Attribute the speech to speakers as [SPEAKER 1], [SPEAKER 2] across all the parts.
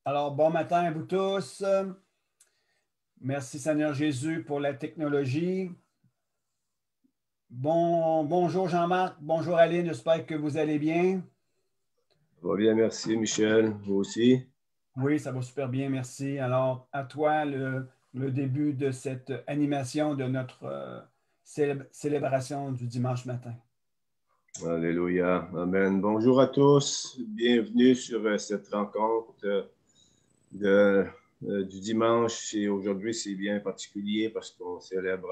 [SPEAKER 1] Alors, bon matin à vous tous. Merci Seigneur Jésus pour la technologie. Bonjour Jean-Marc, bonjour Aline, j'espère que vous allez bien.
[SPEAKER 2] Ça va bien, merci Michel. Vous aussi?
[SPEAKER 1] Oui, ça va super bien, merci. Alors, à toi le début de cette animation de notre célébration du dimanche matin.
[SPEAKER 2] Alléluia. Amen. Bonjour à tous. Bienvenue sur cette rencontre du dimanche. Et aujourd'hui, c'est bien particulier parce qu'on célèbre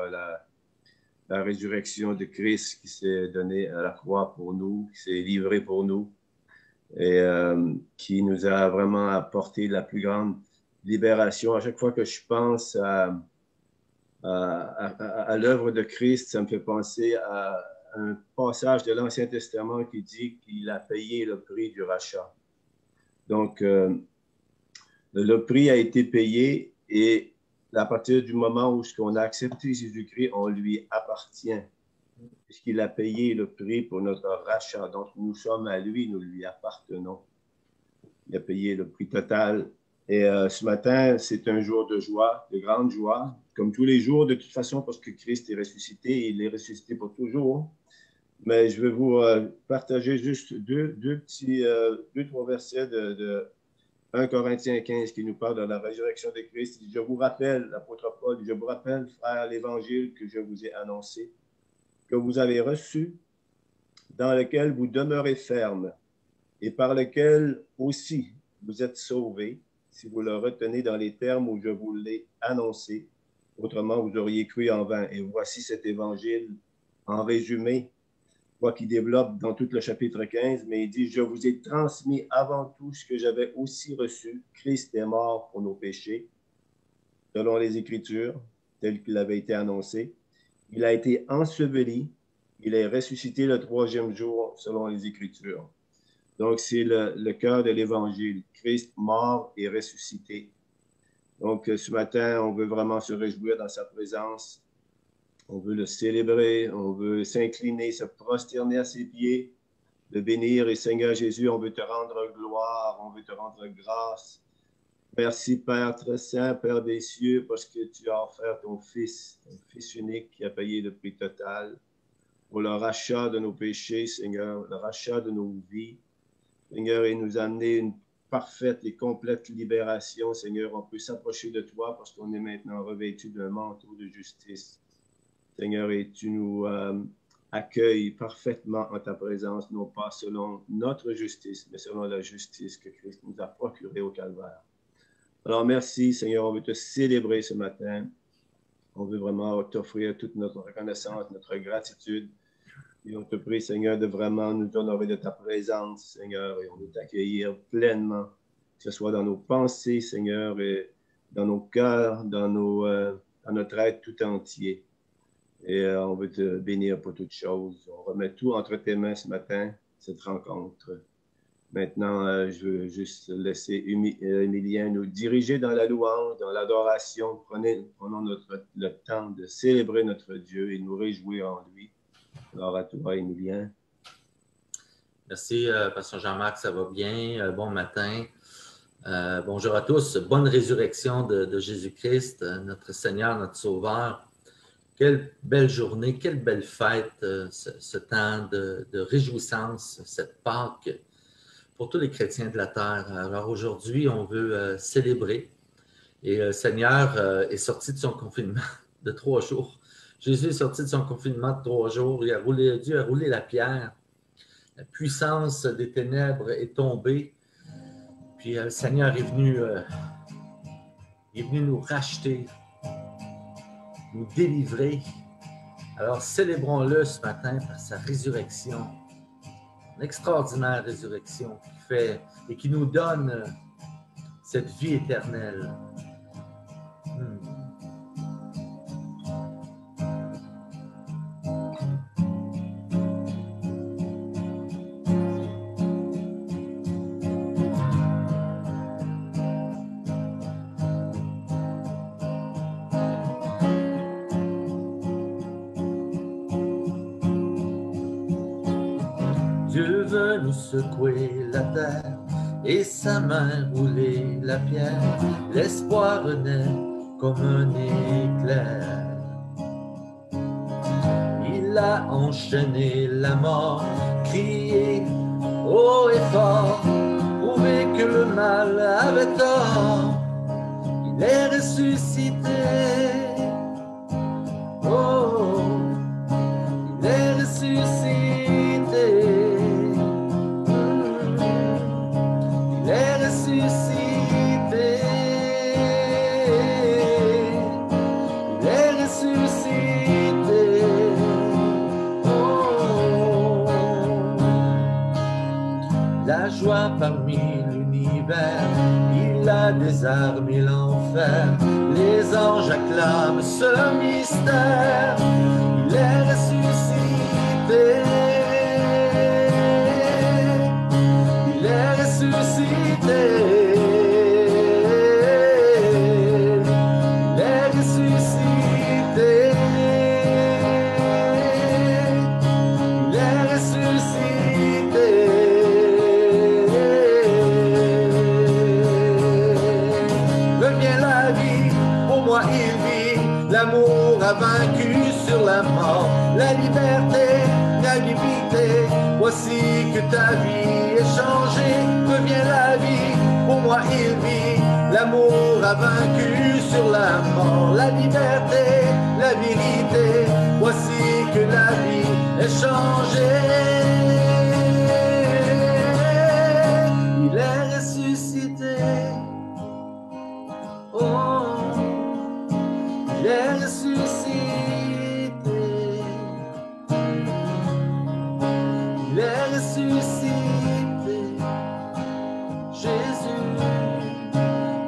[SPEAKER 2] la résurrection de Christ qui s'est donné à la croix pour nous, qui s'est livré pour nous et qui nous a vraiment apporté la plus grande libération. À chaque fois que je pense à l'œuvre de Christ, ça me fait penser à un passage de l'Ancien Testament qui dit qu'il a payé le prix du rachat. Donc, le prix a été payé et à partir du moment où on a accepté Jésus-Christ, on lui appartient, puisqu'il a payé le prix pour notre rachat. Donc, nous sommes à lui, nous lui appartenons. Il a payé le prix total. Et ce matin, c'est un jour de joie, de grande joie, comme tous les jours de toute façon, parce que Christ est ressuscité, il est ressuscité pour toujours. Mais je vais vous partager juste deux, trois versets de 1 Corinthiens 15 qui nous parle de la résurrection de Christ. Je vous rappelle, l'apôtre Paul, je vous rappelle, frère, l'évangile que je vous ai annoncé, que vous avez reçu, dans lequel vous demeurez ferme, et par lequel aussi vous êtes sauvés, si vous le retenez dans les termes où je vous l'ai annoncé. Autrement, vous auriez cru en vain. Et voici cet évangile en résumé, quoi qu'il développe dans tout le chapitre 15, mais il dit, je vous ai transmis avant tout ce que j'avais aussi reçu. Christ est mort pour nos péchés, selon les Écritures, tel qu'il avait été annoncé. Il a été enseveli, il est ressuscité le troisième jour, selon les Écritures. Donc, c'est le cœur de l'Évangile. Christ mort et ressuscité. Donc, ce matin, on veut vraiment se réjouir dans sa présence. On veut le célébrer, on veut s'incliner, se prosterner à ses pieds, le bénir. Et Seigneur Jésus, on veut te rendre gloire, on veut te rendre grâce. Merci Père très saint, Père des cieux, parce que tu as offert ton Fils unique qui a payé le prix total pour le rachat de nos péchés, Seigneur, le rachat de nos vies. Seigneur, et nous amener une parfaite et complète libération. Seigneur, on peut s'approcher de toi parce qu'on est maintenant revêtu d'un manteau de justice. Seigneur, et tu nous accueilles parfaitement en ta présence, non pas selon notre justice, mais selon la justice que Christ nous a procurée au calvaire. Alors, merci, Seigneur, on veut te célébrer ce matin. On veut vraiment t'offrir toute notre reconnaissance, notre gratitude. Et on te prie, Seigneur, de vraiment nous honorer de ta présence, Seigneur, et on veut t'accueillir pleinement, que ce soit dans nos pensées, Seigneur, et dans nos cœurs, dans notre être tout entier. Et on veut te bénir pour toutes choses. On remet tout entre tes mains ce matin, cette rencontre. Maintenant, je veux juste laisser Emilien nous diriger dans la louange, dans l'adoration. Prenons le temps de célébrer notre Dieu et nous réjouir en lui. Alors à toi, Emilien.
[SPEAKER 3] Merci, Pasteur Jean-Marc, ça va bien. Bon matin. Bonjour à tous. Bonne résurrection de Jésus-Christ, notre Seigneur, notre Sauveur. Quelle belle journée, quelle belle fête, ce temps de réjouissance, cette Pâque pour tous les chrétiens de la terre. Alors aujourd'hui, on veut célébrer. Et le Seigneur est sorti de son confinement de 3 jours. Jésus est sorti de son confinement de 3 jours. Dieu a roulé la pierre. La puissance des ténèbres est tombée. Puis le Seigneur est venu nous racheter, nous délivrer. Alors célébrons-le ce matin par sa résurrection. Une extraordinaire résurrection qui fait et qui nous donne cette vie éternelle. Dieu veut nous secouer la terre, et sa main roulait la pierre. L'espoir naît comme un éclair. Il a enchaîné la mort, crié haut et fort, prouvé que le mal avait tort. Il est ressuscité. Oh, il est ressuscité. Il est ressuscité. Il est ressuscité. Oh, la joie parmi l'univers, il a désarmé l'enfer. Les anges acclament ce mystère. Il est ressuscité. Il est ressuscité. Il est ressuscité. Il est ressuscité. Revient la vie, pour moi il vit. L'amour a vaincu sur la mort. La liberté, la vérité. Voici que ta vie est changée. Revient la vie, pour moi il vit. L'amour a vaincu sur la mort. La liberté, la vérité. Voici que la vie est changée. Il est ressuscité. Oh, il est ressuscité. Il est ressuscité. Jésus,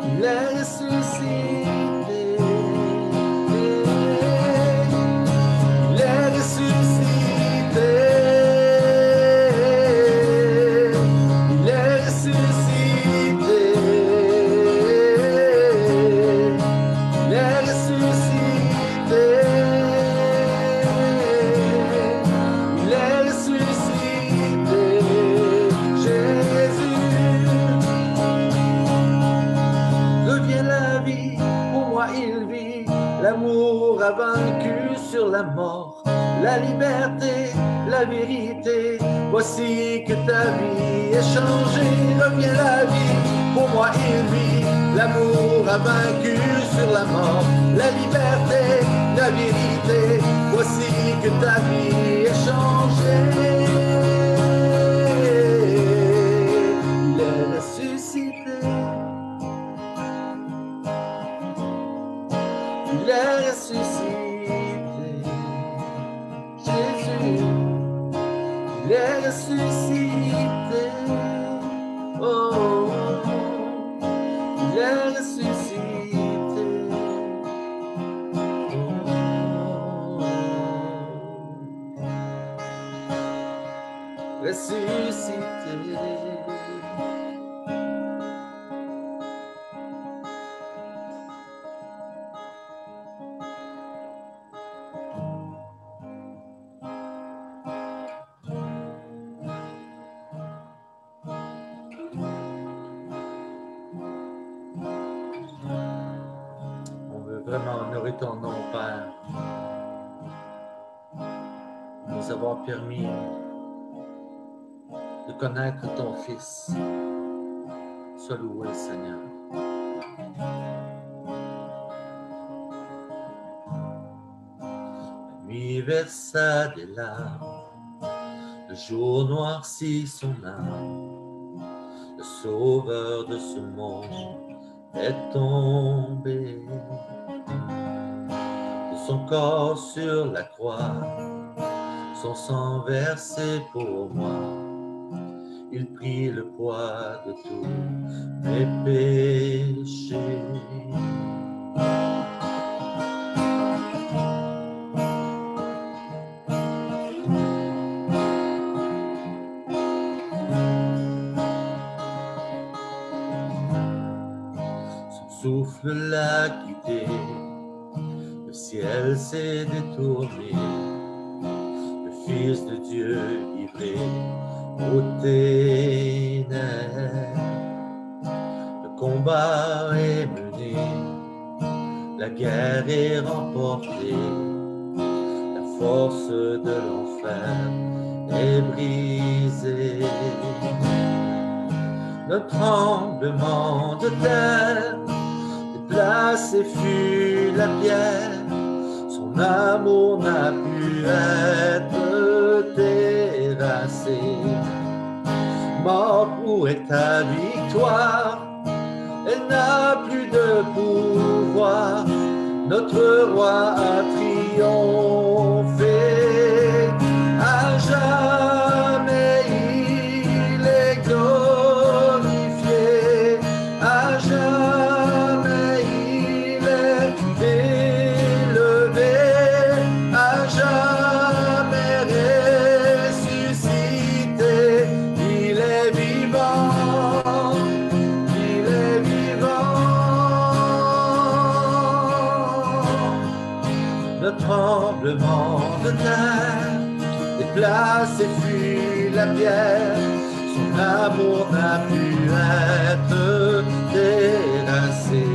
[SPEAKER 3] il est ressuscité. Il est ressuscité. Il est ressuscité. Il est ressuscité. Il est ressuscité. Jésus, revient la vie, pour moi il vit. L'amour a vaincu sur la mort. La liberté, la vérité. Voici que ta vie est changée. Revient la vie, pour moi il vit. L'amour a vaincu sur la mort. La liberté, la vérité. Voici que ta vie est changée. Il est ressuscité. Il est ressuscité. Jésus, il est ressuscité. Oh, il est ressuscité. Oh, ressuscité. Vraiment honorer ton nom, Père, nous avoir permis de connaître ton Fils. Sois loué, Seigneur. La nuit versa des larmes, le jour noircit son âme, le sauveur de ce monde est tombé. De son corps sur la croix, son sang versé pour moi, il prit le poids de tous mes péchés. Son souffle l'a quitté, le ciel s'est détourné, le Fils de Dieu livré aux ténèbres. combat est mené, la guerre est remportée, la force de l'enfer est brisée. Le tremblement de terre déplace et fut la pierre, son amour n'a pu être terrassé. Mort, où est ta victoire? Elle n'a plus de pouvoir, notre roi a triomphé. À jamais il est glorifié, à jamais il est élevé, à jamais ressuscité. Il est vivant, il est vivant. Le tremblement de terre déplace et fuit la pierre, son amour n'a pu être terrassé.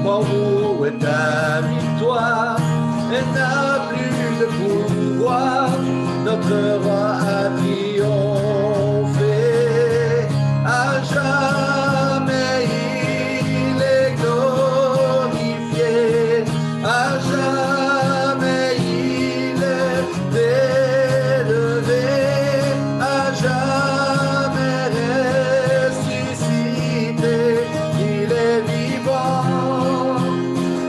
[SPEAKER 3] Mort, où est ta victoire? Elle n'a plus de pouvoir, notre roi a triomphé. À jamais il est glorifié, à jamais il est élevé, à jamais ressuscité. Il est vivant,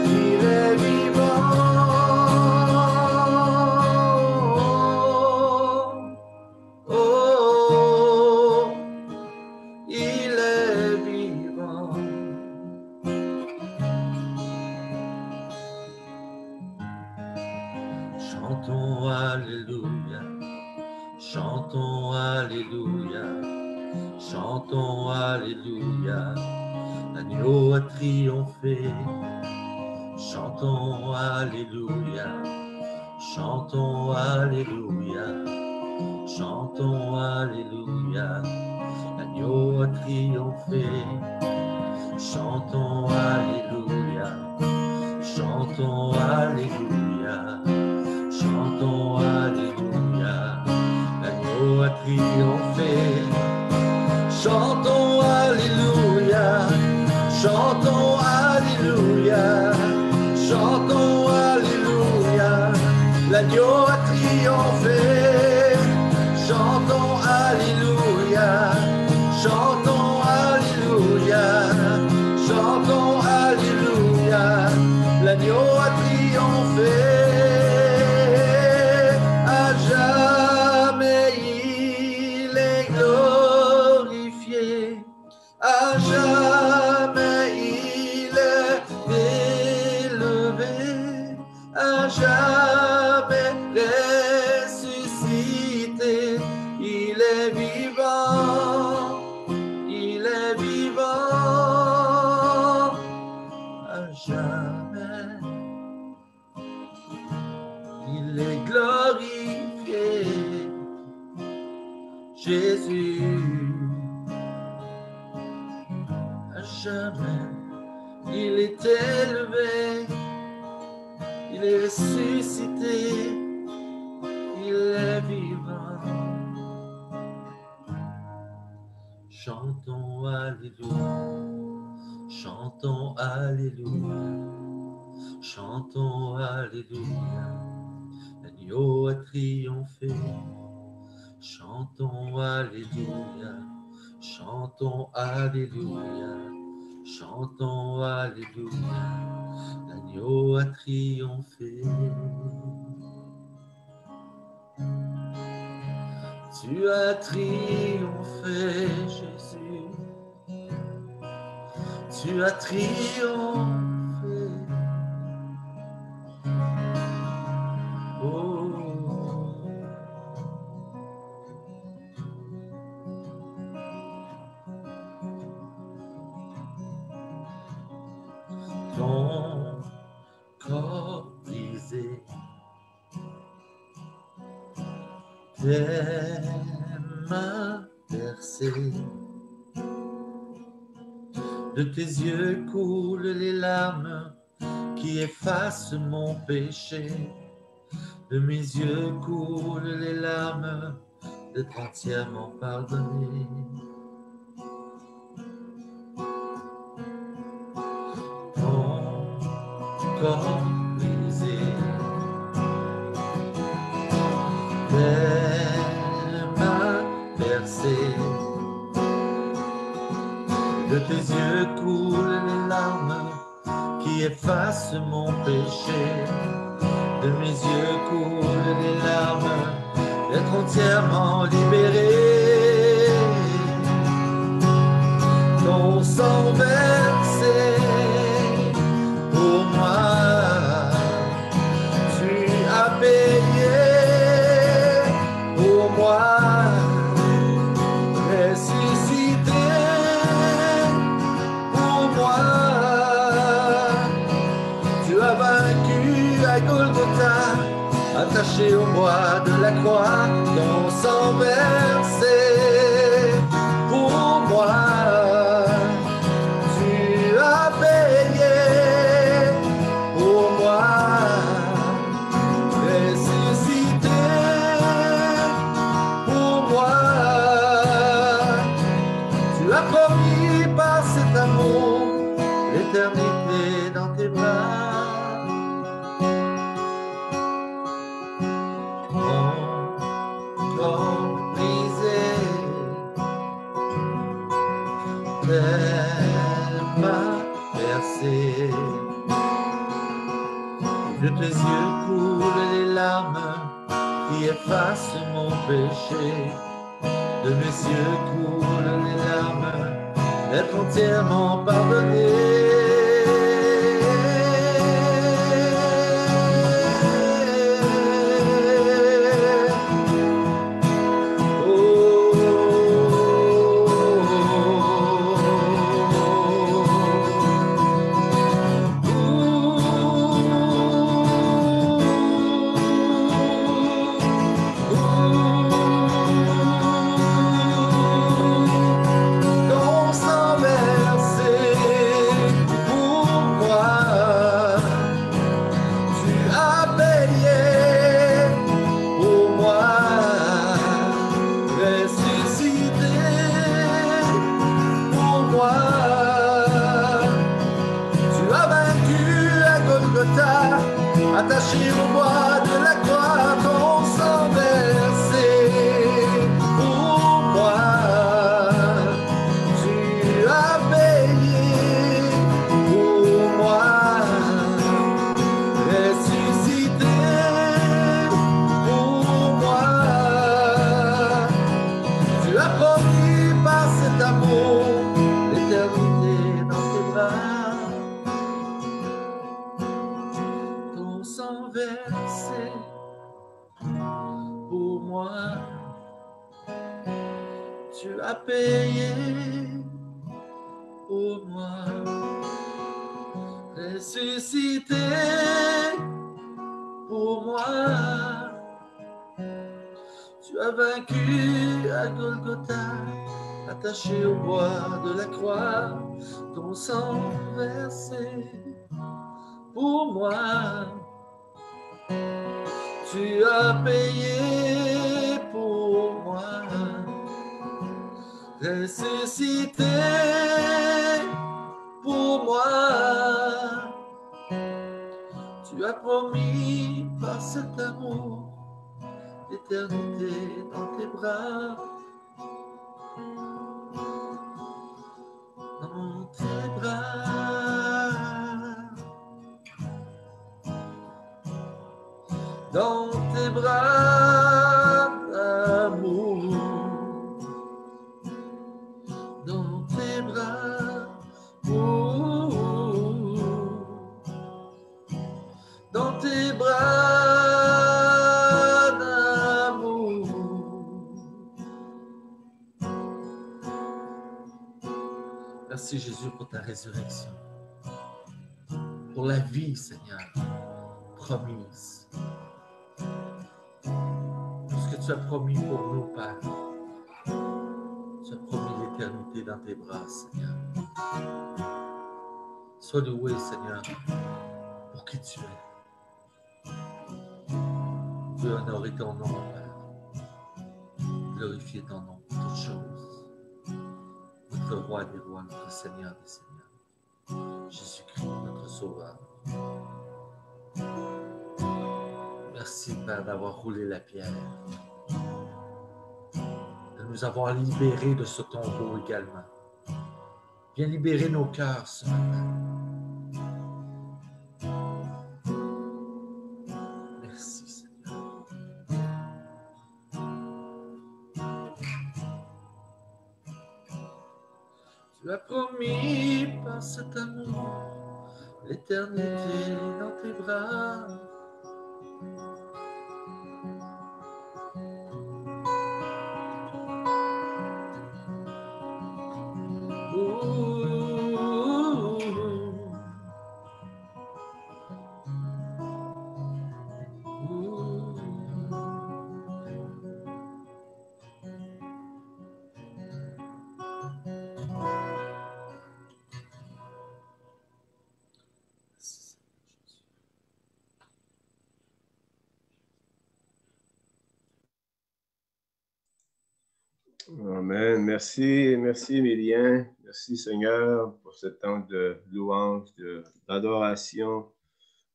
[SPEAKER 3] il est vivant. Oh, il est vivant. Chantons Alléluia, chantons Alléluia, chantons Alléluia, l'agneau a triomphé. Chantons Alléluia, chantons Alléluia, chantons Alléluia, l'agneau a triomphé. Chantons Alléluia, chantons Alléluia, chantons Alléluia, l'agneau a triomphé. Chantons Alléluia, chantons Alléluia, chantons Alléluia, l'agneau a triomphé. Chantons Alléluia, chantons Alléluia, chantons Alléluia, l'agneau a triomphé. À jamais il est glorifié, à jamais il est élevé, à jamais ressuscité. Il est vivant, il est vivant, à jamais il est glorifié. Jésus, à jamais il est élevé, il est ressuscité, il est vivant. Chantons Alléluia, chantons Alléluia, chantons Alléluia, l'agneau a triomphé. Chantons Alléluia, chantons Alléluia, chantons Alléluia, l'agneau a triomphé. Tu as triomphé, Jésus, tu as triomphé. Oh. Ton corps brisé, tes mains percées, De tes yeux coulent les larmes qui effacent mon péché. De mes yeux coulent les larmes d'être entièrement pardonné. Ton corps brisé, elle m'a bercé. De tes yeux coulent les larmes qui effacent mon péché. De mes yeux coulent les larmes d'être entièrement libéré. Ton sang versé pour moi, tu as payé pour moi, ressuscité pour moi. Tu as vaincu à Golgotha, attaché au bois de la croix, ton sang versé pour moi. Tu as payé pour moi, ressuscité pour moi. Tu as promis par cet amour l'éternité dans tes bras. Elle m'a bercé. De tes yeux coulent les larmes qui effacent mon péché. De mes yeux coulent les larmes d'être entièrement pardonné. Attaché au bois de la croix, ton sang versé pour moi. Tu as payé pour moi, ressuscité pour moi. Tu as promis par cet amour l'éternité dans tes bras. Versé pour moi, tu as payé pour moi, ressuscité pour moi. Tu as vaincu à Golgotha, attaché au bois de la croix, ton sang versé pour moi. Tu as payé pour moi, ressuscité pour moi. Tu as promis par cet amour l'éternité dans tes bras. Dans tes bras. Dans tes bras d'amour, dans tes bras, dans tes bras d'amour. Merci Jésus pour ta résurrection, pour la vie, Seigneur, promise. Tu as promis pour nous, Père. Tu as promis l'éternité dans tes bras, Seigneur. Sois loué, Seigneur, pour qui tu es. Je veux honorer ton nom, Père. Glorifier ton nom pour toutes choses. Notre roi des rois, notre Seigneur des seigneurs. Jésus-Christ, notre Sauveur. Merci, Père, d'avoir roulé la pierre. De nous avoir libérés de ce tombeau également. Viens libérer nos cœurs ce matin. Merci, Seigneur. Tu as promis par cet amour l'éternité dans tes bras.
[SPEAKER 2] Amen. Merci, merci Emilien. Merci Seigneur pour ce temps de louange, d'adoration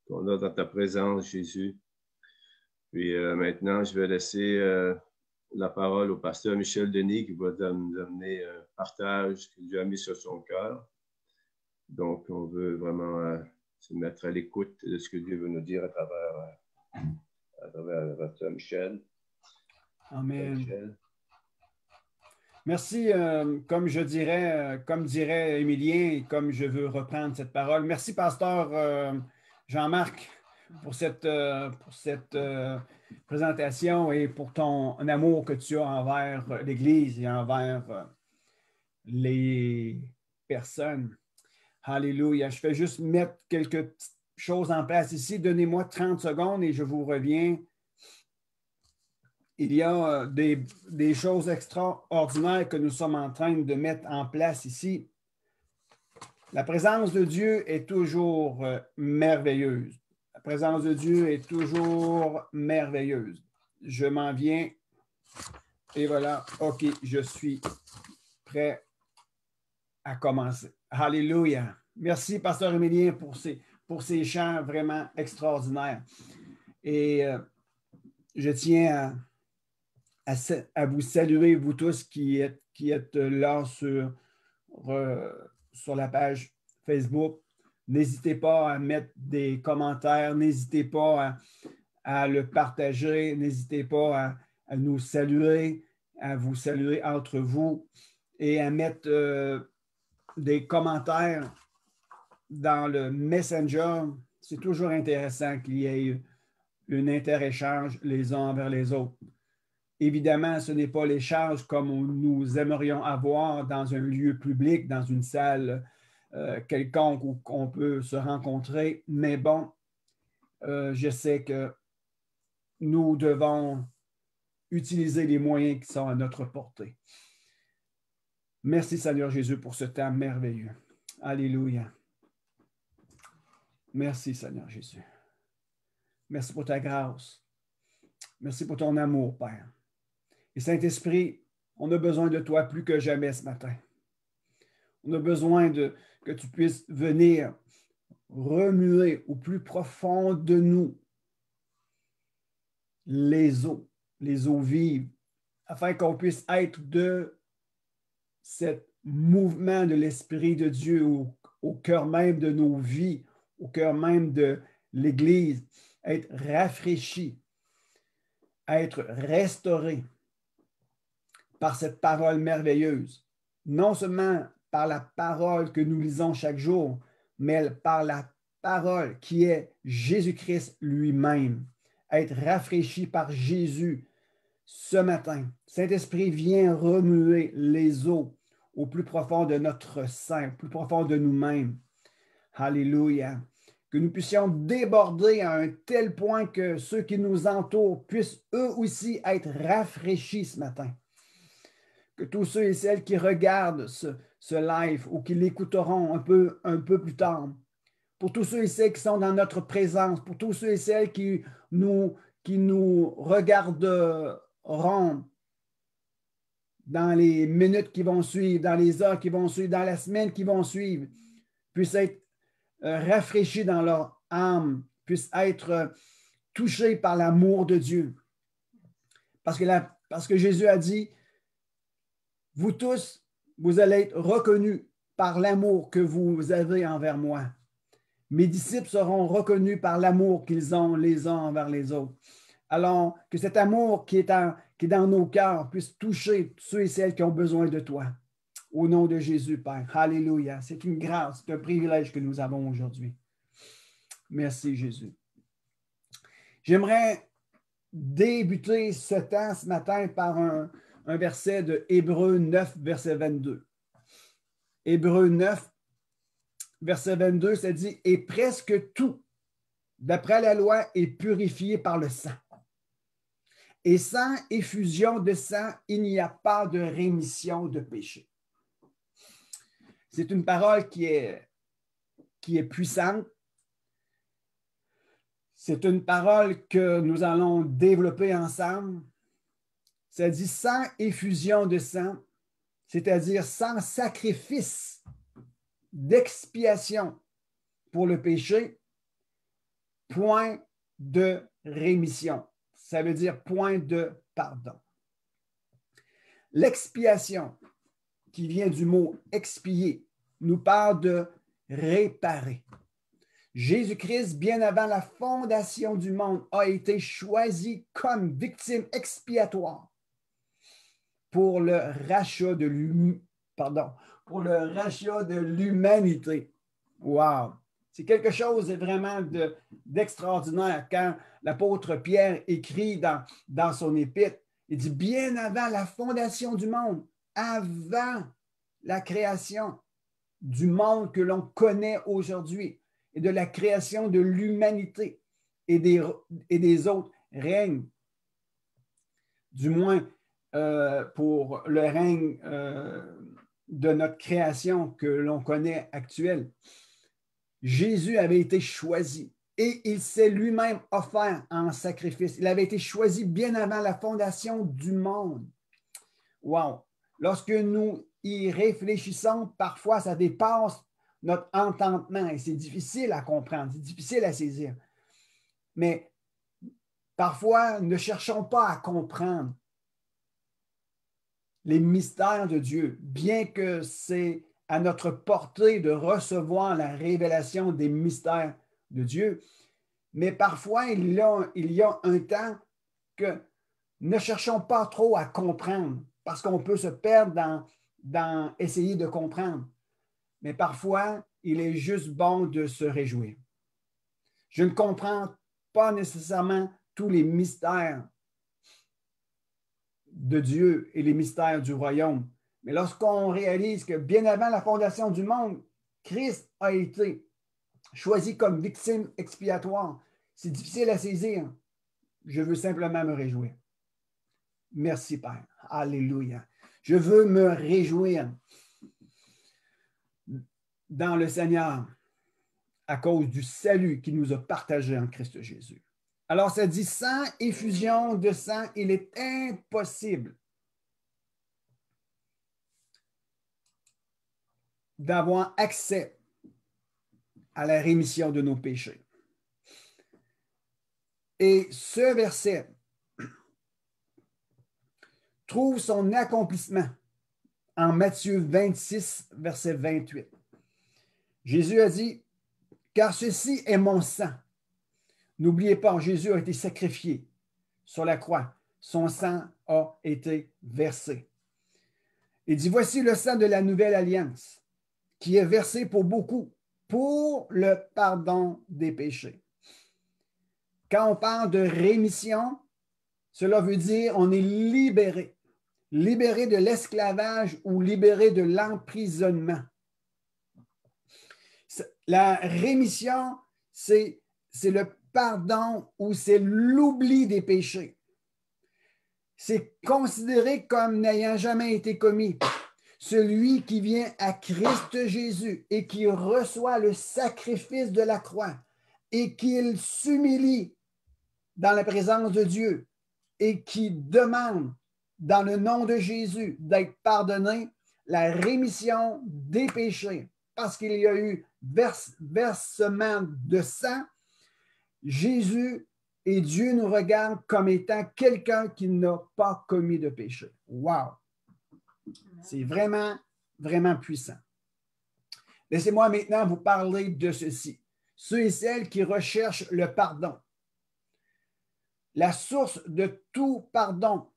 [SPEAKER 2] qu'on a dans ta présence, Jésus. Puis maintenant, je vais laisser la parole au pasteur Michel Denis qui va nous amener un partage que Dieu a mis sur son cœur. Donc, on veut vraiment se mettre à l'écoute de ce que Dieu veut nous dire à travers le pasteur Michel.
[SPEAKER 1] Amen.
[SPEAKER 2] Michel.
[SPEAKER 1] Merci, comme dirait Émilien, et comme je veux reprendre cette parole. Merci, pasteur Jean-Marc, pour cette présentation et pour ton amour que tu as envers l'Église et envers les personnes. Alléluia. Je vais juste mettre quelques petites choses en place ici. Donnez-moi 30 secondes et je vous reviens. Il y a des choses extraordinaires que nous sommes en train de mettre en place ici. La présence de Dieu est toujours merveilleuse. La présence de Dieu est toujours merveilleuse. Je m'en viens. Et voilà, OK, je suis prêt à commencer. Alléluia. Merci, pasteur Émilien, pour ces chants vraiment extraordinaires. Et je tiens à vous saluer, vous tous qui êtes là sur la page Facebook. N'hésitez pas à mettre des commentaires, n'hésitez pas à le partager, n'hésitez pas à nous saluer, à vous saluer entre vous et à mettre des commentaires dans le Messenger. C'est toujours intéressant qu'il y ait un interéchange les uns envers les autres. Évidemment, ce n'est pas l'échange comme nous aimerions avoir dans un lieu public, dans une salle quelconque où on peut se rencontrer. Mais bon, je sais que nous devons utiliser les moyens qui sont à notre portée. Merci Seigneur Jésus pour ce temps merveilleux. Alléluia. Merci Seigneur Jésus. Merci pour ta grâce. Merci pour ton amour, Père. Et Saint-Esprit, on a besoin de toi plus que jamais ce matin. On a besoin que tu puisses venir remuer au plus profond de nous les eaux vives, afin qu'on puisse être de ce mouvement de l'Esprit de Dieu au cœur même de nos vies, au cœur même de l'Église, être rafraîchi, être restauré par cette parole merveilleuse, non seulement par la parole que nous lisons chaque jour, mais par la parole qui est Jésus-Christ lui-même. Être rafraîchi par Jésus ce matin. Saint-Esprit, viens remuer les eaux au plus profond de notre sein, au plus profond de nous-mêmes. Alléluia. Que nous puissions déborder à un tel point que ceux qui nous entourent puissent eux aussi être rafraîchis ce matin. Que tous ceux et celles qui regardent ce live ou qui l'écouteront un peu plus tard pour tous ceux et celles qui sont dans notre présence, pour tous ceux et celles qui nous regarderont dans les minutes qui vont suivre, dans les heures qui vont suivre, dans la semaine qui vont suivre, puissent être rafraîchis dans leur âme, puissent être touchés par l'amour de Dieu. Parce que Jésus a dit, vous tous, vous allez être reconnus par l'amour que vous avez envers moi. Mes disciples seront reconnus par l'amour qu'ils ont les uns envers les autres. Alors, que cet amour qui est dans nos cœurs puisse toucher ceux et celles qui ont besoin de toi. Au nom de Jésus, Père. Alléluia. C'est une grâce, c'est un privilège que nous avons aujourd'hui. Merci, Jésus. J'aimerais débuter ce temps ce matin par un verset de Hébreux 9, verset 22. Hébreux 9, verset 22, ça dit « Et presque tout, d'après la loi, est purifié par le sang. Et sans effusion de sang, il n'y a pas de rémission de péché. » C'est une parole qui est puissante. C'est une parole que nous allons développer ensemble. Ça dit sans effusion de sang, c'est-à-dire sans sacrifice d'expiation pour le péché, point de rémission. Ça veut dire point de pardon. L'expiation, qui vient du mot expier, nous parle de réparer. Jésus-Christ, bien avant la fondation du monde, a été choisi comme victime expiatoire pour le rachat de l'humanité. Wow! C'est quelque chose vraiment d'extraordinaire quand l'apôtre Pierre écrit dans son épître, il dit « Bien avant la fondation du monde, avant la création du monde que l'on connaît aujourd'hui et de la création de l'humanité et des autres règnes, du moins pour le règne de notre création que l'on connaît actuelle. Jésus avait été choisi et il s'est lui-même offert en sacrifice. Il avait été choisi bien avant la fondation du monde. Wow! Lorsque nous y réfléchissons, parfois ça dépasse notre entendement et c'est difficile à comprendre, c'est difficile à saisir. Mais parfois, ne cherchons pas à comprendre les mystères de Dieu, bien que c'est à notre portée de recevoir la révélation des mystères de Dieu. Mais parfois, il y a un temps que ne cherchons pas trop à comprendre, parce qu'on peut se perdre dans essayer de comprendre. Mais parfois, il est juste bon de se réjouir. Je ne comprends pas nécessairement tous les mystères de Dieu et les mystères du royaume. Mais lorsqu'on réalise que bien avant la fondation du monde, Christ a été choisi comme victime expiatoire, c'est difficile à saisir. Je veux simplement me réjouir. Merci, Père. Alléluia. Je veux me réjouir dans le Seigneur à cause du salut qu'il nous a partagé en Christ Jésus. Alors, ça dit, sans effusion de sang, il est impossible d'avoir accès à la rémission de nos péchés. Et ce verset trouve son accomplissement en Matthieu 26, verset 28. Jésus a dit, « Car ceci est mon sang. » N'oubliez pas, Jésus a été sacrifié sur la croix. Son sang a été versé. Il dit, « Voici le sang de la nouvelle alliance qui est versé pour beaucoup, pour le pardon des péchés. » Quand on parle de rémission, cela veut dire on est libéré. Libéré de l'esclavage ou libéré de l'emprisonnement. La rémission, c'est le pardon ou c'est l'oubli des péchés. C'est considéré comme n'ayant jamais été commis. celui qui vient à Christ Jésus et qui reçoit le sacrifice de la croix et qu'il s'humilie dans la présence de Dieu et qui demande dans le nom de Jésus d'être pardonné, la rémission des péchés, parce qu'il y a eu versement de sang, Jésus et Dieu nous regardent comme étant quelqu'un qui n'a pas commis de péché. Wow! C'est vraiment, vraiment puissant. Laissez-moi maintenant vous parler de ceci. Ceux et celles qui recherchent le pardon. La source de tout pardon,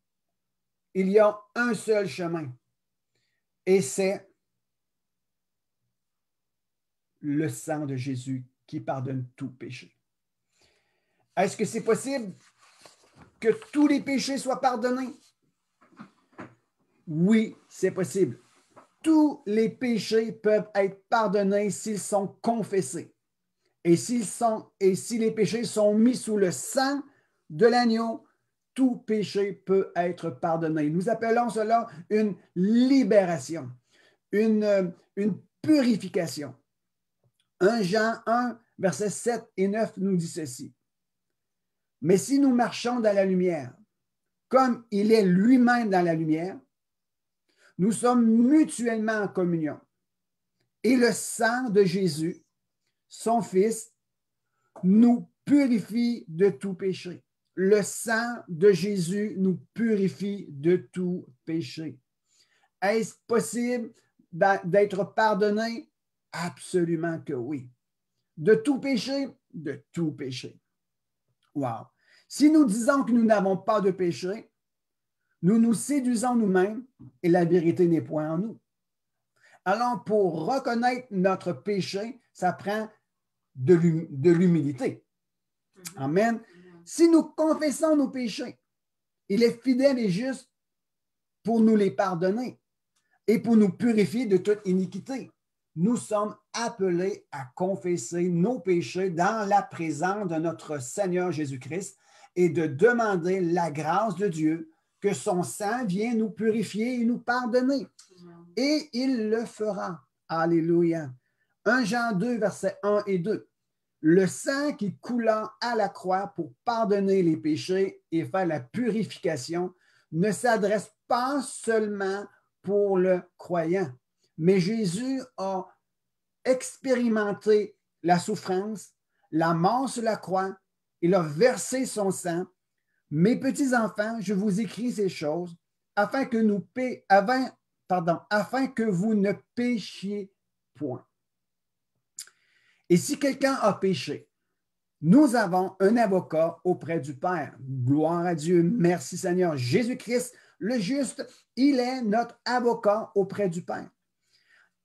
[SPEAKER 1] il y a un seul chemin, et c'est le sang de Jésus qui pardonne tout péché. Est-ce que c'est possible que tous les péchés soient pardonnés? Oui, c'est possible. Tous les péchés peuvent être pardonnés s'ils sont confessés. Et si les péchés sont mis sous le sang de l'agneau, tout péché peut être pardonné. Nous appelons cela une libération, une purification. 1 Jean 1, versets 7 et 9 nous dit ceci. Mais si nous marchons dans la lumière, comme il est lui-même dans la lumière, nous sommes mutuellement en communion. Et le sang de Jésus, son Fils, nous purifie de tout péché. Le sang de Jésus nous purifie de tout péché. Est-ce possible d'être pardonné? Absolument que oui. De tout péché? De tout péché. Wow. Si nous disons que nous n'avons pas de péché, nous nous séduisons nous-mêmes et la vérité n'est point en nous. Alors, pour reconnaître notre péché, ça prend de l'humilité. Amen. Si nous confessons nos péchés, il est fidèle et juste pour nous les pardonner et pour nous purifier de toute iniquité. Nous sommes appelés à confesser nos péchés dans la présence de notre Seigneur Jésus-Christ et de demander la grâce de Dieu que son sang vienne nous purifier et nous pardonner. Et il le fera. Alléluia. 1 Jean 2, versets 1 et 2. Le sang qui coula à la croix pour pardonner les péchés et faire la purification ne s'adresse pas seulement pour le croyant, mais Jésus a expérimenté la souffrance, la mort sur la croix, il a versé son sang. Mes petits-enfants, je vous écris ces choses afin que vous ne péchiez point. Et si quelqu'un a péché, nous avons un avocat auprès du Père. Gloire à Dieu. Merci Seigneur. Jésus-Christ, le juste, il est notre avocat auprès du Père.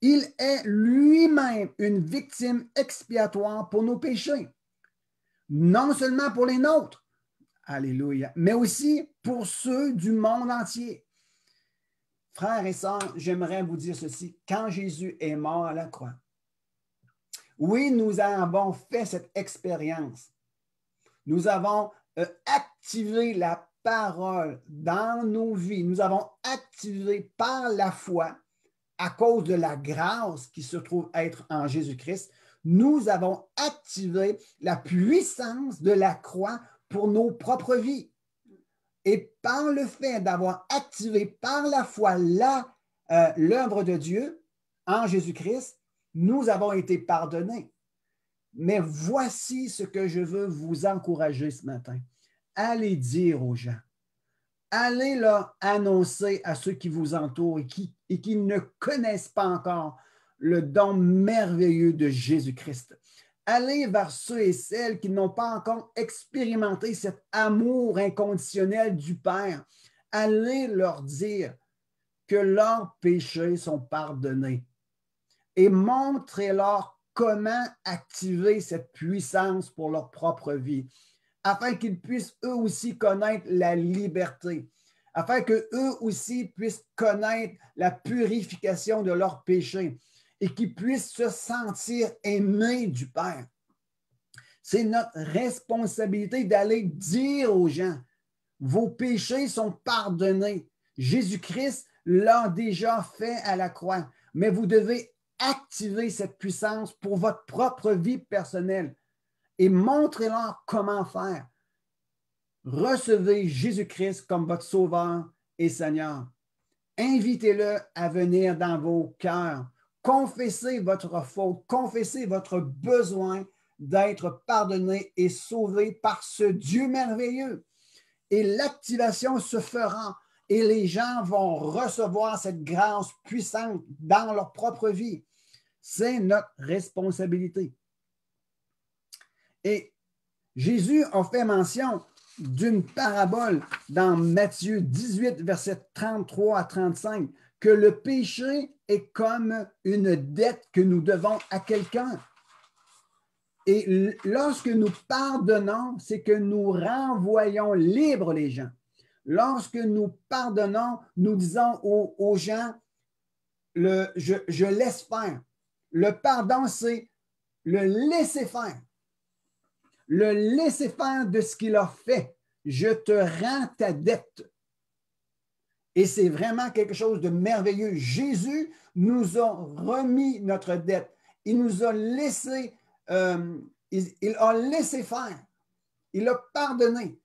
[SPEAKER 1] Il est lui-même une victime expiatoire pour nos péchés. Non seulement pour les nôtres, alléluia, mais aussi pour ceux du monde entier. Frères et sœurs, j'aimerais vous dire ceci. Quand Jésus est mort à la croix, oui, nous avons fait cette expérience. Nous avons activé la parole dans nos vies. Nous avons activé par la foi, à cause de la grâce qui se trouve être en Jésus-Christ, nous avons activé la puissance de la croix pour nos propres vies. Et par le fait d'avoir activé par la foi l'œuvre de Dieu en Jésus-Christ, nous avons été pardonnés. Mais voici ce que je veux vous encourager ce matin. Allez dire aux gens, allez leur annoncer à ceux qui vous entourent et qui ne connaissent pas encore le don merveilleux de Jésus-Christ. Allez vers ceux et celles qui n'ont pas encore expérimenté cet amour inconditionnel du Père. Allez leur dire que leurs péchés sont pardonnés et montrez-leur comment activer cette puissance pour leur propre vie, afin qu'ils puissent eux aussi connaître la liberté, afin qu'eux aussi puissent connaître la purification de leurs péchés et qu'ils puissent se sentir aimés du Père. C'est notre responsabilité d'aller dire aux gens, vos péchés sont pardonnés. Jésus-Christ l'a déjà fait à la croix, mais vous devez activer cette puissance pour votre propre vie personnelle et montrez-leur comment faire. Recevez Jésus-Christ comme votre Sauveur et Seigneur. Invitez-le à venir dans vos cœurs. Confessez votre faute, confessez votre besoin d'être pardonné et sauvé par ce Dieu merveilleux. Et l'activation se fera et les gens vont recevoir cette grâce puissante dans leur propre vie. C'est notre responsabilité. Et Jésus a fait mention d'une parabole dans Matthieu 18, versets 33 à 35, que le péché est comme une dette que nous devons à quelqu'un. Et lorsque nous pardonnons, c'est que nous renvoyons libres les gens. Lorsque nous pardonnons, nous disons aux gens, je laisse faire. Le pardon, c'est le laisser faire. Le laisser faire de ce qu'il a fait. Je te rends ta dette. Et c'est vraiment quelque chose de merveilleux. Jésus nous a remis notre dette. Il nous a laissé, il a laissé faire. Il a pardonné.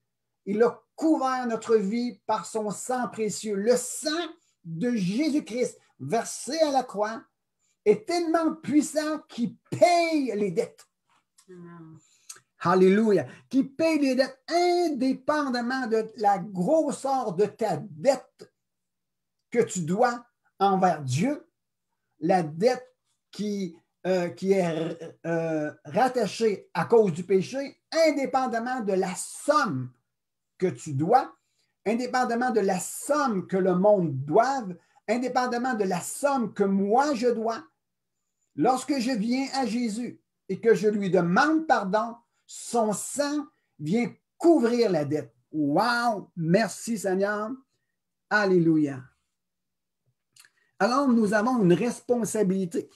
[SPEAKER 1] Il a couvert notre vie par son sang précieux. Le sang de Jésus-Christ versé à la croix est tellement puissant qu'il paye les dettes. Amen. Alléluia. Qui paye les dettes indépendamment de la grosseur de ta dette que tu dois envers Dieu, la dette qui est rattachée à cause du péché, indépendamment de la somme que tu dois, indépendamment de la somme que le monde doive, indépendamment de la somme que moi je dois. Lorsque je viens à Jésus et que je lui demande pardon, son sang vient couvrir la dette. Wow! Merci Seigneur. Alléluia. Alors, nous avons une responsabilité.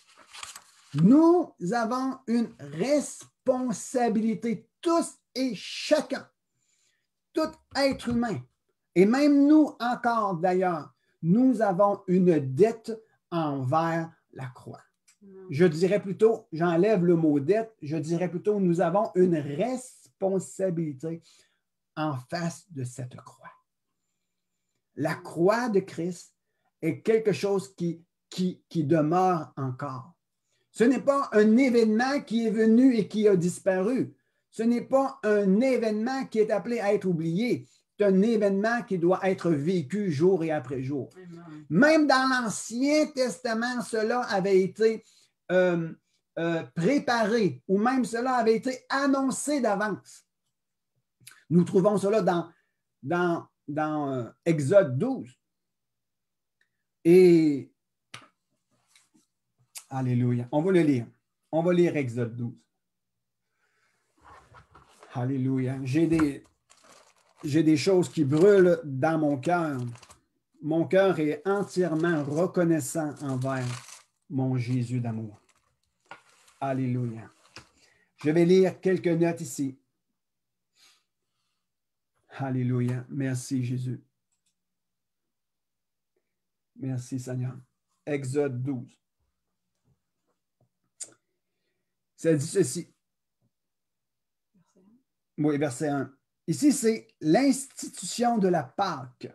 [SPEAKER 1] Nous avons une responsabilité, tous et chacun, tout être humain, et même nous encore d'ailleurs, nous avons une dette envers la croix. Je dirais plutôt, j'enlève le mot dette, je dirais plutôt, nous avons une responsabilité en face de cette croix. La croix de Christ est quelque chose qui demeure encore. Ce n'est pas un événement qui est venu et qui a disparu. Ce n'est pas un événement qui est appelé à être oublié. C'est un événement qui doit être vécu jour et après jour. Amen. Même dans l'Ancien Testament, cela avait été préparé ou même cela avait été annoncé d'avance. Nous trouvons cela dans Exode 12. Et, alléluia, on va le lire. On va lire Exode 12. Alléluia. J'ai des choses qui brûlent dans mon cœur. Mon cœur est entièrement reconnaissant envers mon Jésus d'amour. Alléluia. Je vais lire quelques notes ici. Alléluia. Merci Jésus. Merci Seigneur. Exode 12. Ça dit ceci. Oui, verset 1. Ici, c'est l'institution de la Pâque.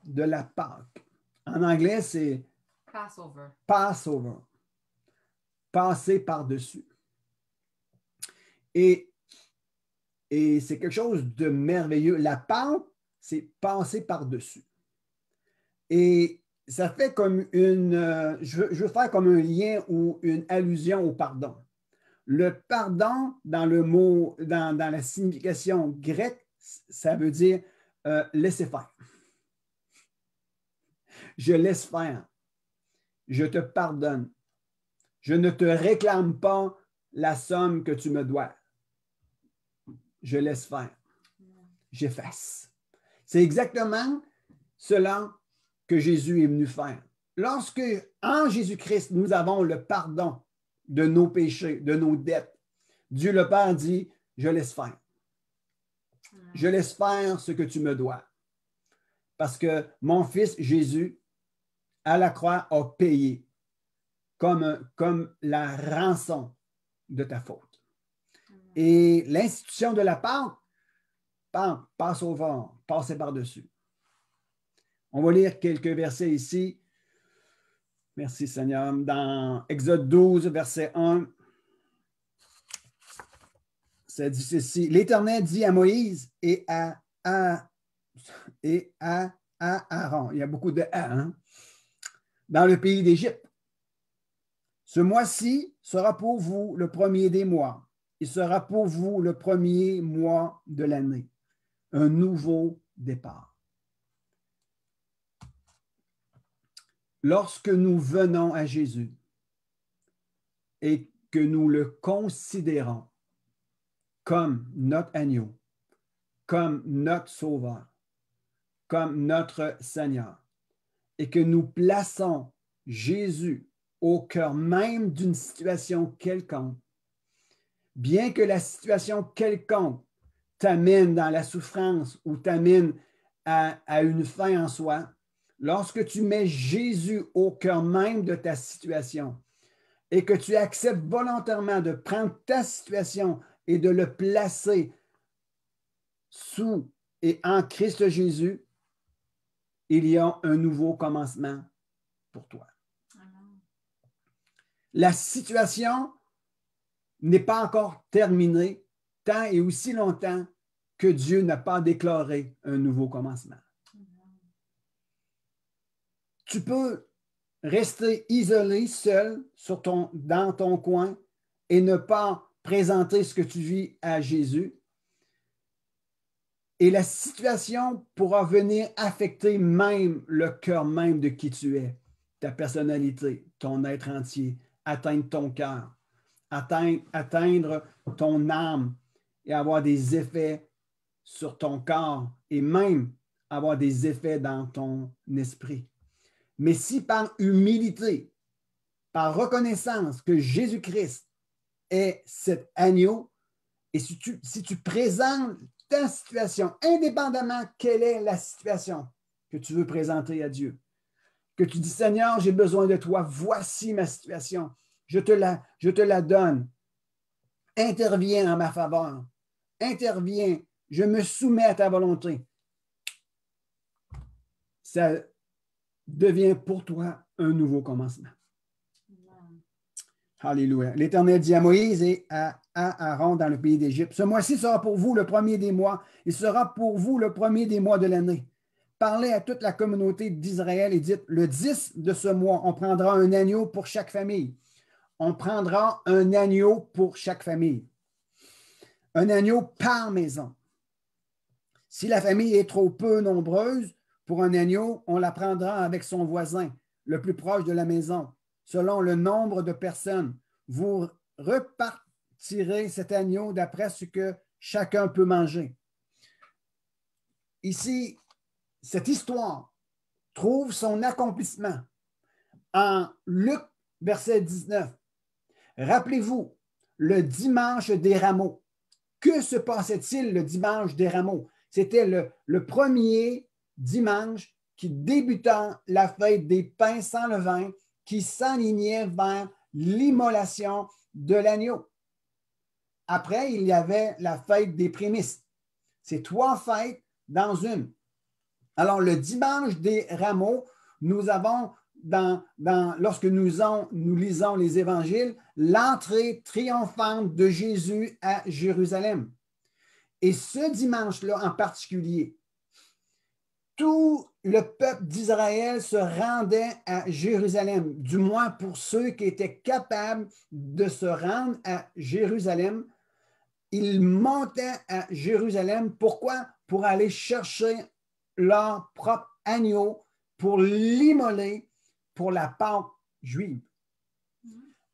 [SPEAKER 1] De la Pâque. En anglais, c'est
[SPEAKER 4] Passover.
[SPEAKER 1] Passover. Passer par-dessus. Et c'est quelque chose de merveilleux. La Pâque, c'est passer par-dessus. Et ça fait comme je veux faire comme un lien ou une allusion au pardon. Le pardon, dans le mot, dans la signification grecque, ça veut dire laisser faire. Je laisse faire. Je te pardonne. Je ne te réclame pas la somme que tu me dois. Je laisse faire. J'efface. C'est exactement cela que Jésus est venu faire. Lorsque, en Jésus-Christ, nous avons le pardon de nos péchés, de nos dettes, Dieu le Père dit, je laisse faire. Je laisse faire ce que tu me dois. parce que mon fils Jésus, à la croix, a payé comme la rançon de ta faute. Et l'institution de la Pâque, passe au vent, passez par-dessus. On va lire quelques versets ici. Merci Seigneur. Dans Exode 12, verset 1, ça dit ceci. L'Éternel dit à Moïse et à Aaron, il y a beaucoup de « a », hein? Dans le pays d'Égypte. Ce mois-ci sera pour vous le premier des mois. Il sera pour vous le premier mois de l'année. Un nouveau départ. Lorsque nous venons à Jésus et que nous le considérons comme notre agneau, comme notre sauveur, comme notre Seigneur, et que nous plaçons Jésus au cœur même d'une situation quelconque, bien que la situation quelconque t'amène dans la souffrance ou t'amène à une fin en soi, lorsque tu mets Jésus au cœur même de ta situation et que tu acceptes volontairement de prendre ta situation et de le placer sous et en Christ Jésus, il y a un nouveau commencement pour toi. La situation n'est pas encore terminée tant et aussi longtemps que Dieu n'a pas déclaré un nouveau commencement. Tu peux rester isolé, seul, dans ton coin et ne pas présenter ce que tu vis à Jésus. Et la situation pourra venir affecter même le cœur même de qui tu es, ta personnalité, ton être entier, atteindre ton cœur, atteindre ton âme et avoir des effets sur ton corps et même avoir des effets dans ton esprit. Mais si par humilité, par reconnaissance que Jésus-Christ est cet agneau, et si tu présentes ta situation, indépendamment quelle est la situation que tu veux présenter à Dieu, que tu dis, Seigneur, j'ai besoin de toi, voici ma situation, je te la donne, interviens en ma faveur, interviens, je me soumets à ta volonté. Ça devient pour toi un nouveau commencement. Alléluia. L'Éternel dit à Moïse et à Aaron dans le pays d'Égypte, ce mois-ci sera pour vous le premier des mois, il sera pour vous le premier des mois de l'année. Parlez à toute la communauté d'Israël et dites, le 10 de ce mois, on prendra un agneau pour chaque famille. On prendra un agneau pour chaque famille. Un agneau par maison. Si la famille est trop peu nombreuse pour un agneau, on la prendra avec son voisin, le plus proche de la maison. Selon le nombre de personnes, vous repartirez cet agneau d'après ce que chacun peut manger. Ici, cette histoire trouve son accomplissement en Luc, verset 19. Rappelez-vous, le dimanche des rameaux. Que se passait-il le dimanche des rameaux? C'était le premier dimanche qui débutant la fête des pains sans levain, qui s'alignait vers l'immolation de l'agneau. Après, il y avait la fête des prémices. C'est 3 fêtes dans une. Alors, le dimanche des rameaux, nous avons, lorsque nous lisons les évangiles, l'entrée triomphante de Jésus à Jérusalem. Et ce dimanche-là en particulier, tout le peuple d'Israël se rendait à Jérusalem, du moins pour ceux qui étaient capables de se rendre à Jérusalem. Ils montaient à Jérusalem. Pourquoi? Pour aller chercher leur propre agneau, pour l'immoler pour la Pâque juive.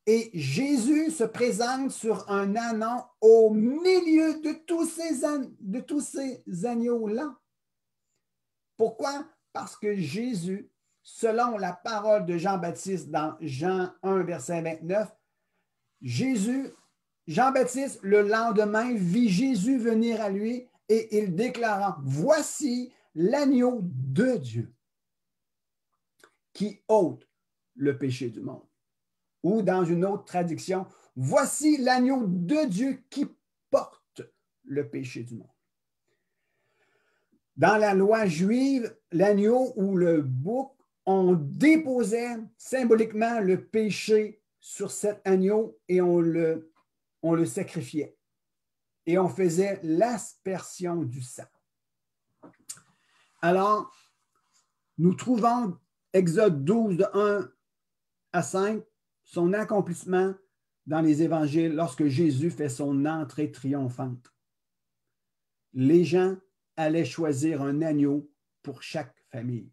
[SPEAKER 1] Et Jésus se présente sur un ânon au milieu de tous ces agneaux-là. Pourquoi? Parce que Jésus, selon la parole de Jean-Baptiste dans Jean 1, verset 29, Jean-Baptiste, le lendemain, vit Jésus venir à lui et il déclara, « Voici l'agneau de Dieu qui ôte le péché du monde. Ou dans une autre traduction, voici l'agneau de Dieu qui porte le péché du monde. Dans la loi juive, l'agneau ou le bouc, on déposait symboliquement le péché sur cet agneau et on le sacrifiait. Et on faisait l'aspersion du sang. Alors, nous trouvons Exode 12, de 1 à 5, son accomplissement dans les évangiles lorsque Jésus fait son entrée triomphante. Les gens allaient choisir un agneau pour chaque famille.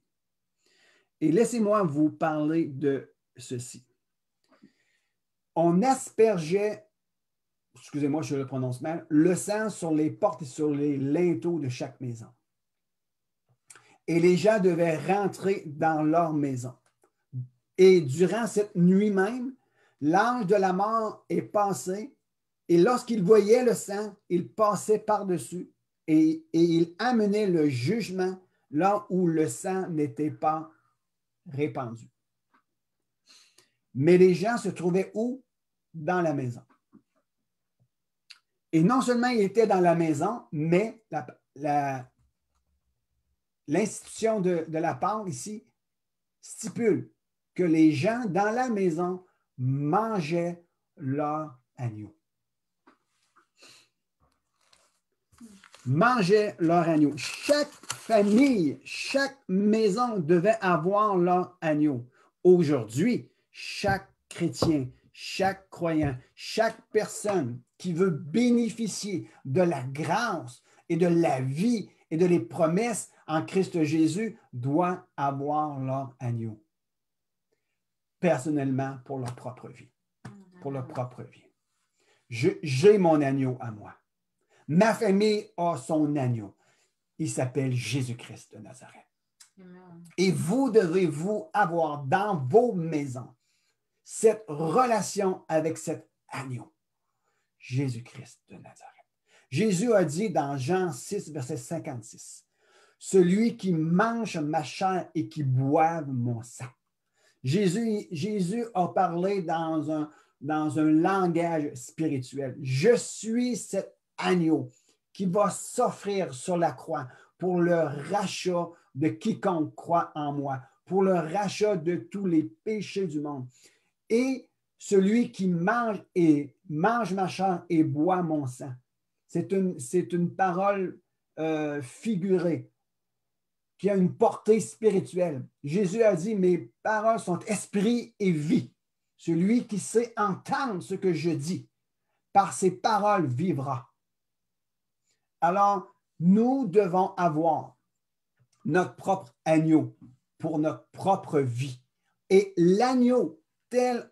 [SPEAKER 1] Et laissez-moi vous parler de ceci. On aspergeait, excusez-moi, je le prononce mal, le sang sur les portes et sur les linteaux de chaque maison. Et les gens devaient rentrer dans leur maison. Et durant cette nuit même, l'ange de la mort est passé et lorsqu'il voyait le sang, il passait par-dessus et il amenait le jugement là où le sang n'était pas répandu. Mais les gens se trouvaient où? Dans la maison. Et non seulement ils étaient dans la maison, mais l'institution de la Pâque ici stipule que les gens dans la maison mangeaient leur agneau. Mangeaient leur agneau. Chaque famille, chaque maison devait avoir leur agneau. Aujourd'hui, chaque chrétien, chaque croyant, chaque personne qui veut bénéficier de la grâce et de la vie et de les promesses en Christ Jésus doit avoir leur agneau. Personnellement, pour leur propre vie. Pour leur propre vie. J'ai mon agneau à moi. Ma famille a son agneau. Il s'appelle Jésus-Christ de Nazareth. Amen. Et vous devez vous avoir dans vos maisons cette relation avec cet agneau, Jésus-Christ de Nazareth. Jésus a dit dans Jean 6, verset 56, « Celui qui mange ma chair et qui boive mon sang. » Jésus a parlé dans un langage spirituel. Je suis cet agneau qui va s'offrir sur la croix pour le rachat de quiconque croit en moi, pour le rachat de tous les péchés du monde. Et celui qui mange ma chair et boit mon sang. C'est une parole figurée qui a une portée spirituelle. Jésus a dit, mes paroles sont esprit et vie. Celui qui sait entendre ce que je dis, par ses paroles vivra. Alors, nous devons avoir notre propre agneau pour notre propre vie. Et l'agneau, tel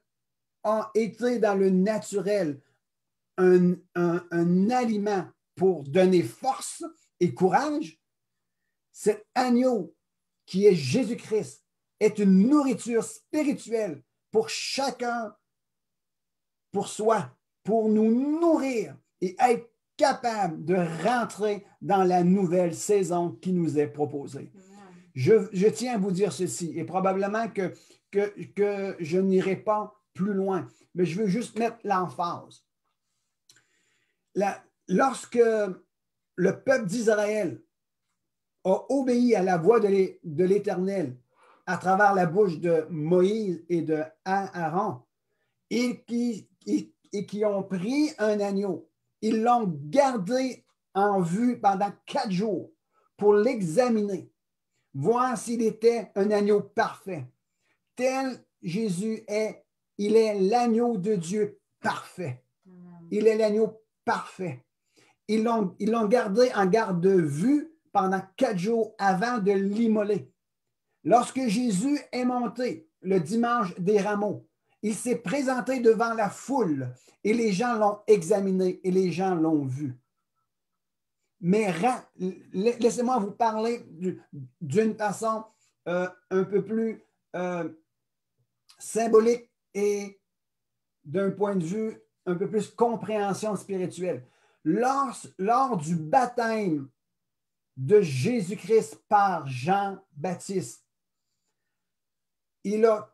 [SPEAKER 1] a été dans le naturel un aliment pour donner force et courage, cet agneau qui est Jésus-Christ est une nourriture spirituelle pour chacun, pour soi, pour nous nourrir et être capable de rentrer dans la nouvelle saison qui nous est proposée. Je tiens à vous dire ceci, et probablement que je n'irai pas plus loin, mais je veux juste mettre l'emphase. Lorsque le peuple d'Israël a obéi à la voix de l'Éternel à travers la bouche de Moïse et de Aaron, et qui ont pris un agneau, ils l'ont gardé en vue pendant 4 jours pour l'examiner, voir s'il était un agneau parfait. Tel Jésus est, il est l'agneau de Dieu parfait. Il est l'agneau parfait. Ils l'ont gardé en garde de vue pendant 4 jours avant de l'immoler. Lorsque Jésus est monté le dimanche des Rameaux, il s'est présenté devant la foule et les gens l'ont examiné et les gens l'ont vu. Mais laissez-moi vous parler d'une façon un peu plus symbolique et d'un point de vue un peu plus compréhension spirituelle. Lors du baptême de Jésus-Christ par Jean-Baptiste. Il a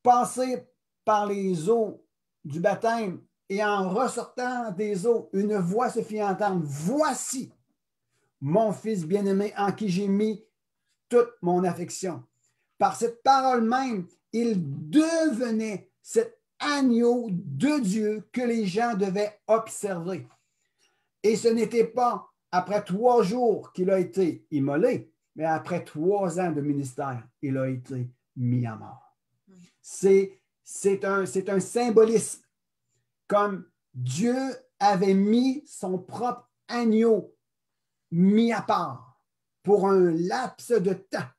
[SPEAKER 1] passé par les eaux du baptême et en ressortant des eaux, une voix se fit entendre. Voici mon fils bien-aimé en qui j'ai mis toute mon affection. Par cette parole même, il devenait cet agneau de Dieu que les gens devaient observer. Et ce n'était pas après 3 jours qu'il a été immolé, mais après 3 ans de ministère, il a été mis à mort. C'est un symbolisme. Comme Dieu avait mis son propre agneau mis à part pour un laps de temps,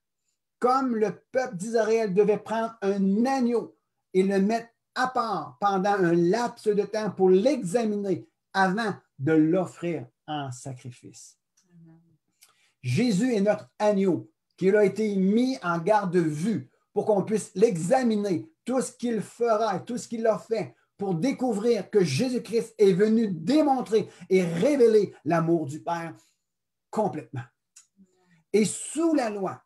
[SPEAKER 1] comme le peuple d'Israël devait prendre un agneau et le mettre à part pendant un laps de temps pour l'examiner avant de l'offrir en sacrifice. Jésus est notre agneau qui a été mis en garde-vue pour qu'on puisse l'examiner, tout ce qu'il fera et tout ce qu'il a fait pour découvrir que Jésus-Christ est venu démontrer et révéler l'amour du Père complètement. Et sous la loi,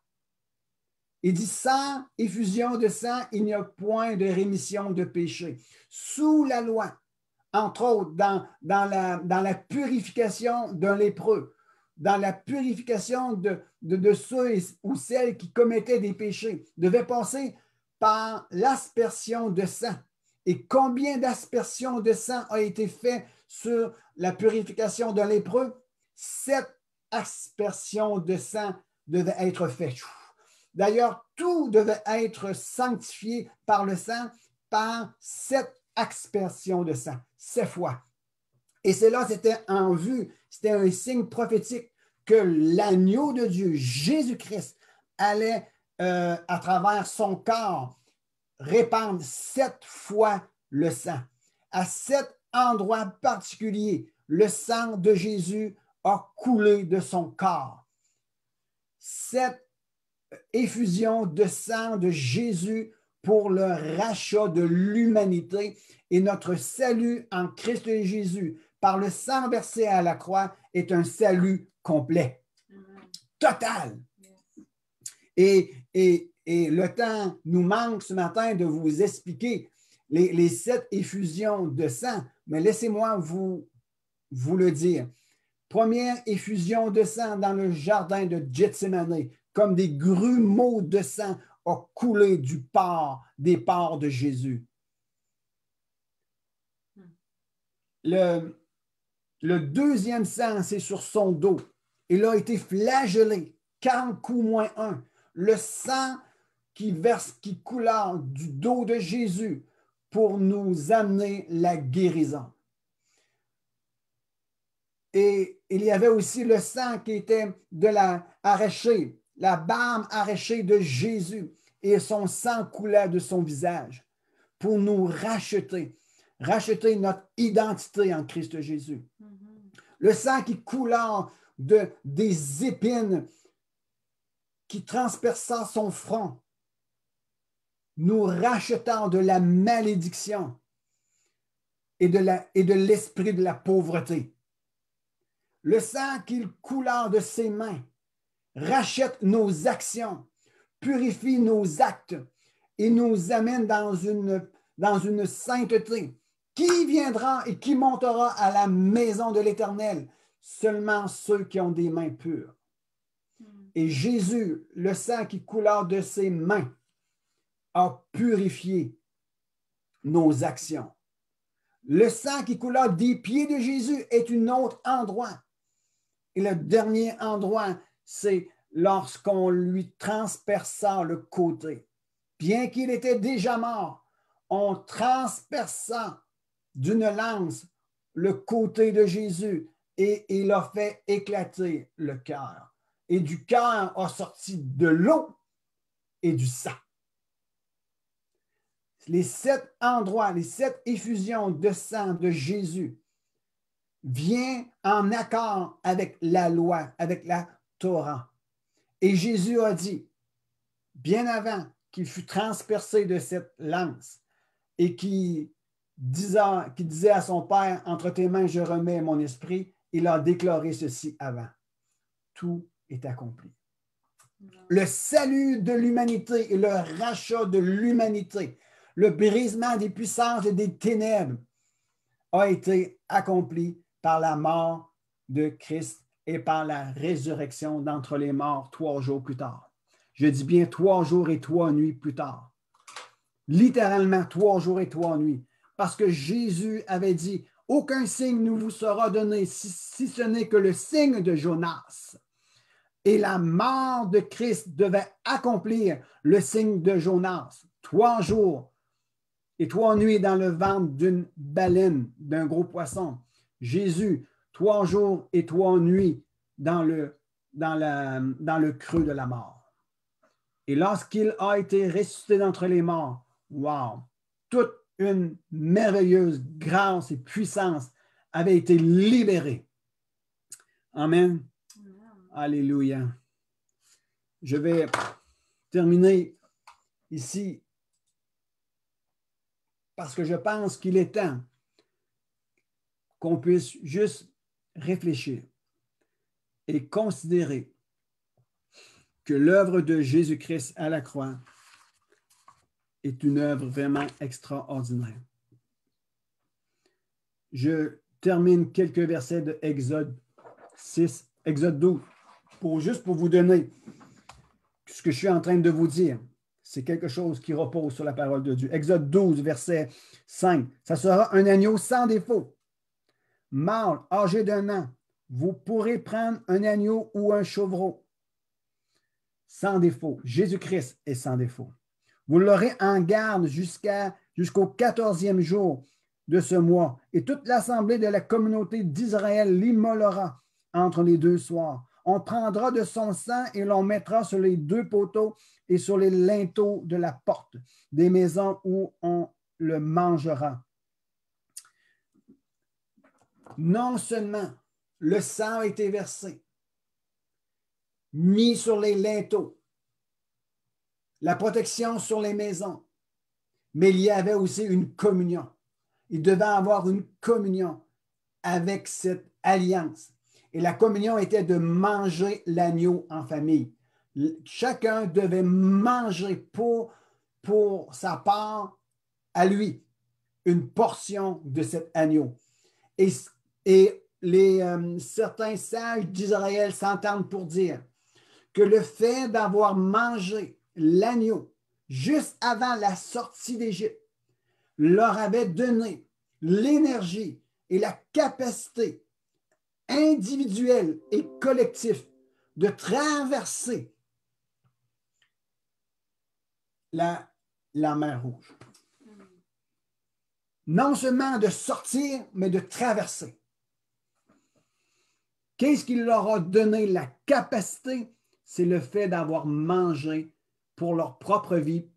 [SPEAKER 1] il dit sans effusion de sang, il n'y a point de rémission de péché. Sous la loi, entre autres, dans la purification d'un lépreux, dans la purification de ceux ou celles qui commettaient des péchés, devait passer par l'aspersion de sang. Et combien d'aspersions de sang a été fait sur la purification d'un lépreux? 7 aspersions de sang devaient être faites. D'ailleurs, tout devait être sanctifié par le sang, par 7 aspersions de sang, 7 fois. Et cela, c'était en vue, c'était un signe prophétique que l'agneau de Dieu, Jésus-Christ, allait, à travers son corps, répandre 7 fois le sang. À 7 endroits particuliers, le sang de Jésus a coulé de son corps. 7 effusions de sang de Jésus pour le rachat de l'humanité et notre salut en Christ Jésus par le sang versé à la croix est un salut complet, total. Et le temps nous manque ce matin de vous expliquer les 7 effusions de sang, mais laissez-moi vous le dire. Première effusion de sang dans le jardin de Gethsémane, comme des grumeaux de sang ont coulé des pores de Jésus. Le deuxième sang, c'est sur son dos. Il a été flagellé, 40 coups moins 1. Le sang qui coula du dos de Jésus pour nous amener la guérison. Et il y avait aussi le sang qui était la barbe arrachée de Jésus, et son sang coulait de son visage pour nous racheter notre identité en Christ Jésus. Le sang qui coula des épines qui transperça son front, nous rachetant de la malédiction et de l'esprit de la pauvreté. Le sang qu'il coula de ses mains rachète nos actions, purifie nos actes et nous amène dans une sainteté. Qui viendra et qui montera à la maison de l'Éternel? Seulement ceux qui ont des mains pures. Et Jésus, le sang qui coula de ses mains, a purifié nos actions. Le sang qui coula des pieds de Jésus est un autre endroit. Et le dernier endroit, c'est lorsqu'on lui transperça le côté. Bien qu'il était déjà mort, on transperça d'une lance le côté de Jésus et il a fait éclater le cœur. Et du cœur a sorti de l'eau et du sang. Les 7 endroits, les 7 effusions de sang de Jésus viennent en accord avec la loi, avec la Torah. Et Jésus a dit, bien avant qu'il fût transpercé de cette lance et qui disait à son Père, entre tes mains je remets mon esprit, il a déclaré ceci avant. tout est accompli. Le salut de l'humanité et le rachat de l'humanité, le brisement des puissances et des ténèbres a été accompli par la mort de Christ et par la résurrection d'entre les morts 3 jours plus tard. Je dis bien 3 jours et 3 nuits plus tard. Littéralement 3 jours et 3 nuits. Parce que Jésus avait dit, aucun signe ne vous sera donné si ce n'est que le signe de Jonas. Et la mort de Christ devait accomplir le signe de Jonas. 3 jours et 3 nuits dans le ventre d'une baleine, d'un gros poisson. Jésus, 3 jours et 3 nuits dans le creux de la mort. Et lorsqu'il a été ressuscité d'entre les morts, wow, toute une merveilleuse grâce et puissance avait été libérée. Amen. Alléluia. Je vais terminer ici parce que je pense qu'il est temps qu'on puisse juste réfléchir et considérer que l'œuvre de Jésus-Christ à la croix est une œuvre vraiment extraordinaire. Je termine quelques versets de Exode 6, Exode 12, juste pour vous donner ce que je suis en train de vous dire. C'est quelque chose qui repose sur la parole de Dieu. Exode 12, verset 5. Ça sera un agneau sans défaut, mâle, âgé d'1 an. Vous pourrez prendre un agneau ou un chevreau sans défaut. Jésus-Christ est sans défaut. Vous l'aurez en garde jusqu'au 14e jour de ce mois. Et toute l'assemblée de la communauté d'Israël l'immolera entre les 2 soirs. On prendra de son sang et l'on mettra sur les 2 poteaux et sur les linteaux de la porte des maisons où on le mangera. Non seulement le sang a été versé, mis sur les linteaux, la protection sur les maisons, mais il y avait aussi une communion. Il devait avoir une communion avec cette alliance. Et la communion était de manger l'agneau en famille. Chacun devait manger pour sa part à lui une portion de cet agneau. Et certains sages d'Israël s'entendent pour dire que le fait d'avoir mangé l'agneau juste avant la sortie d'Égypte leur avait donné l'énergie et la capacité individuelle et collective de traverser la mer Rouge. Non seulement de sortir, mais de traverser. Qu'est-ce qui leur a donné la capacité? C'est le fait d'avoir mangé pour leur propre vie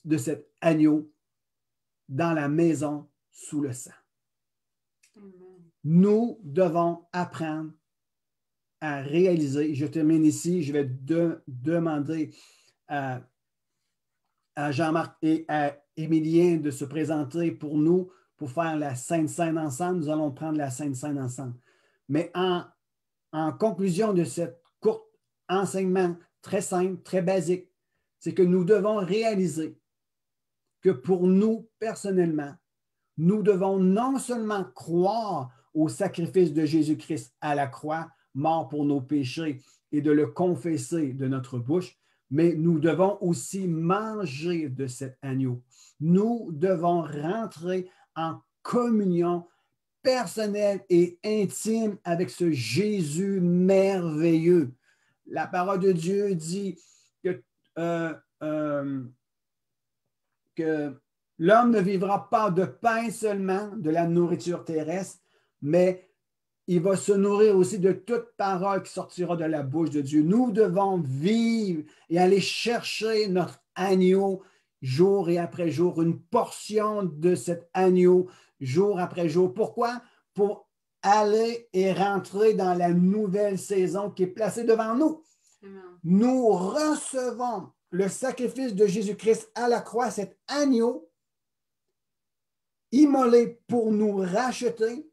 [SPEAKER 1] de cet agneau dans la maison sous le sang. Nous devons apprendre à réaliser. Je termine ici. Je vais demander à Jean-Marc et à Émilien de se présenter pour nous, pour faire la Sainte Seine ensemble. Nous allons prendre la Sainte Seine ensemble. Mais en conclusion de cet court enseignement très simple, très basique, c'est que nous devons réaliser que pour nous, personnellement, nous devons non seulement croire au sacrifice de Jésus-Christ à la croix, mort pour nos péchés, et de le confesser de notre bouche, mais nous devons aussi manger de cet agneau. Nous devons rentrer en communion personnelle et intime avec ce Jésus merveilleux. La parole de Dieu dit que l'homme ne vivra pas de pain seulement, de la nourriture terrestre, mais il va se nourrir aussi de toute parole qui sortira de la bouche de Dieu. Nous devons vivre et aller chercher notre agneau jour et après jour, une portion de cet agneau jour après jour. Pourquoi? Pour aller et rentrer dans la nouvelle saison qui est placée devant nous. Amen. Nous recevons le sacrifice de Jésus-Christ à la croix, cet agneau immolé pour nous racheter.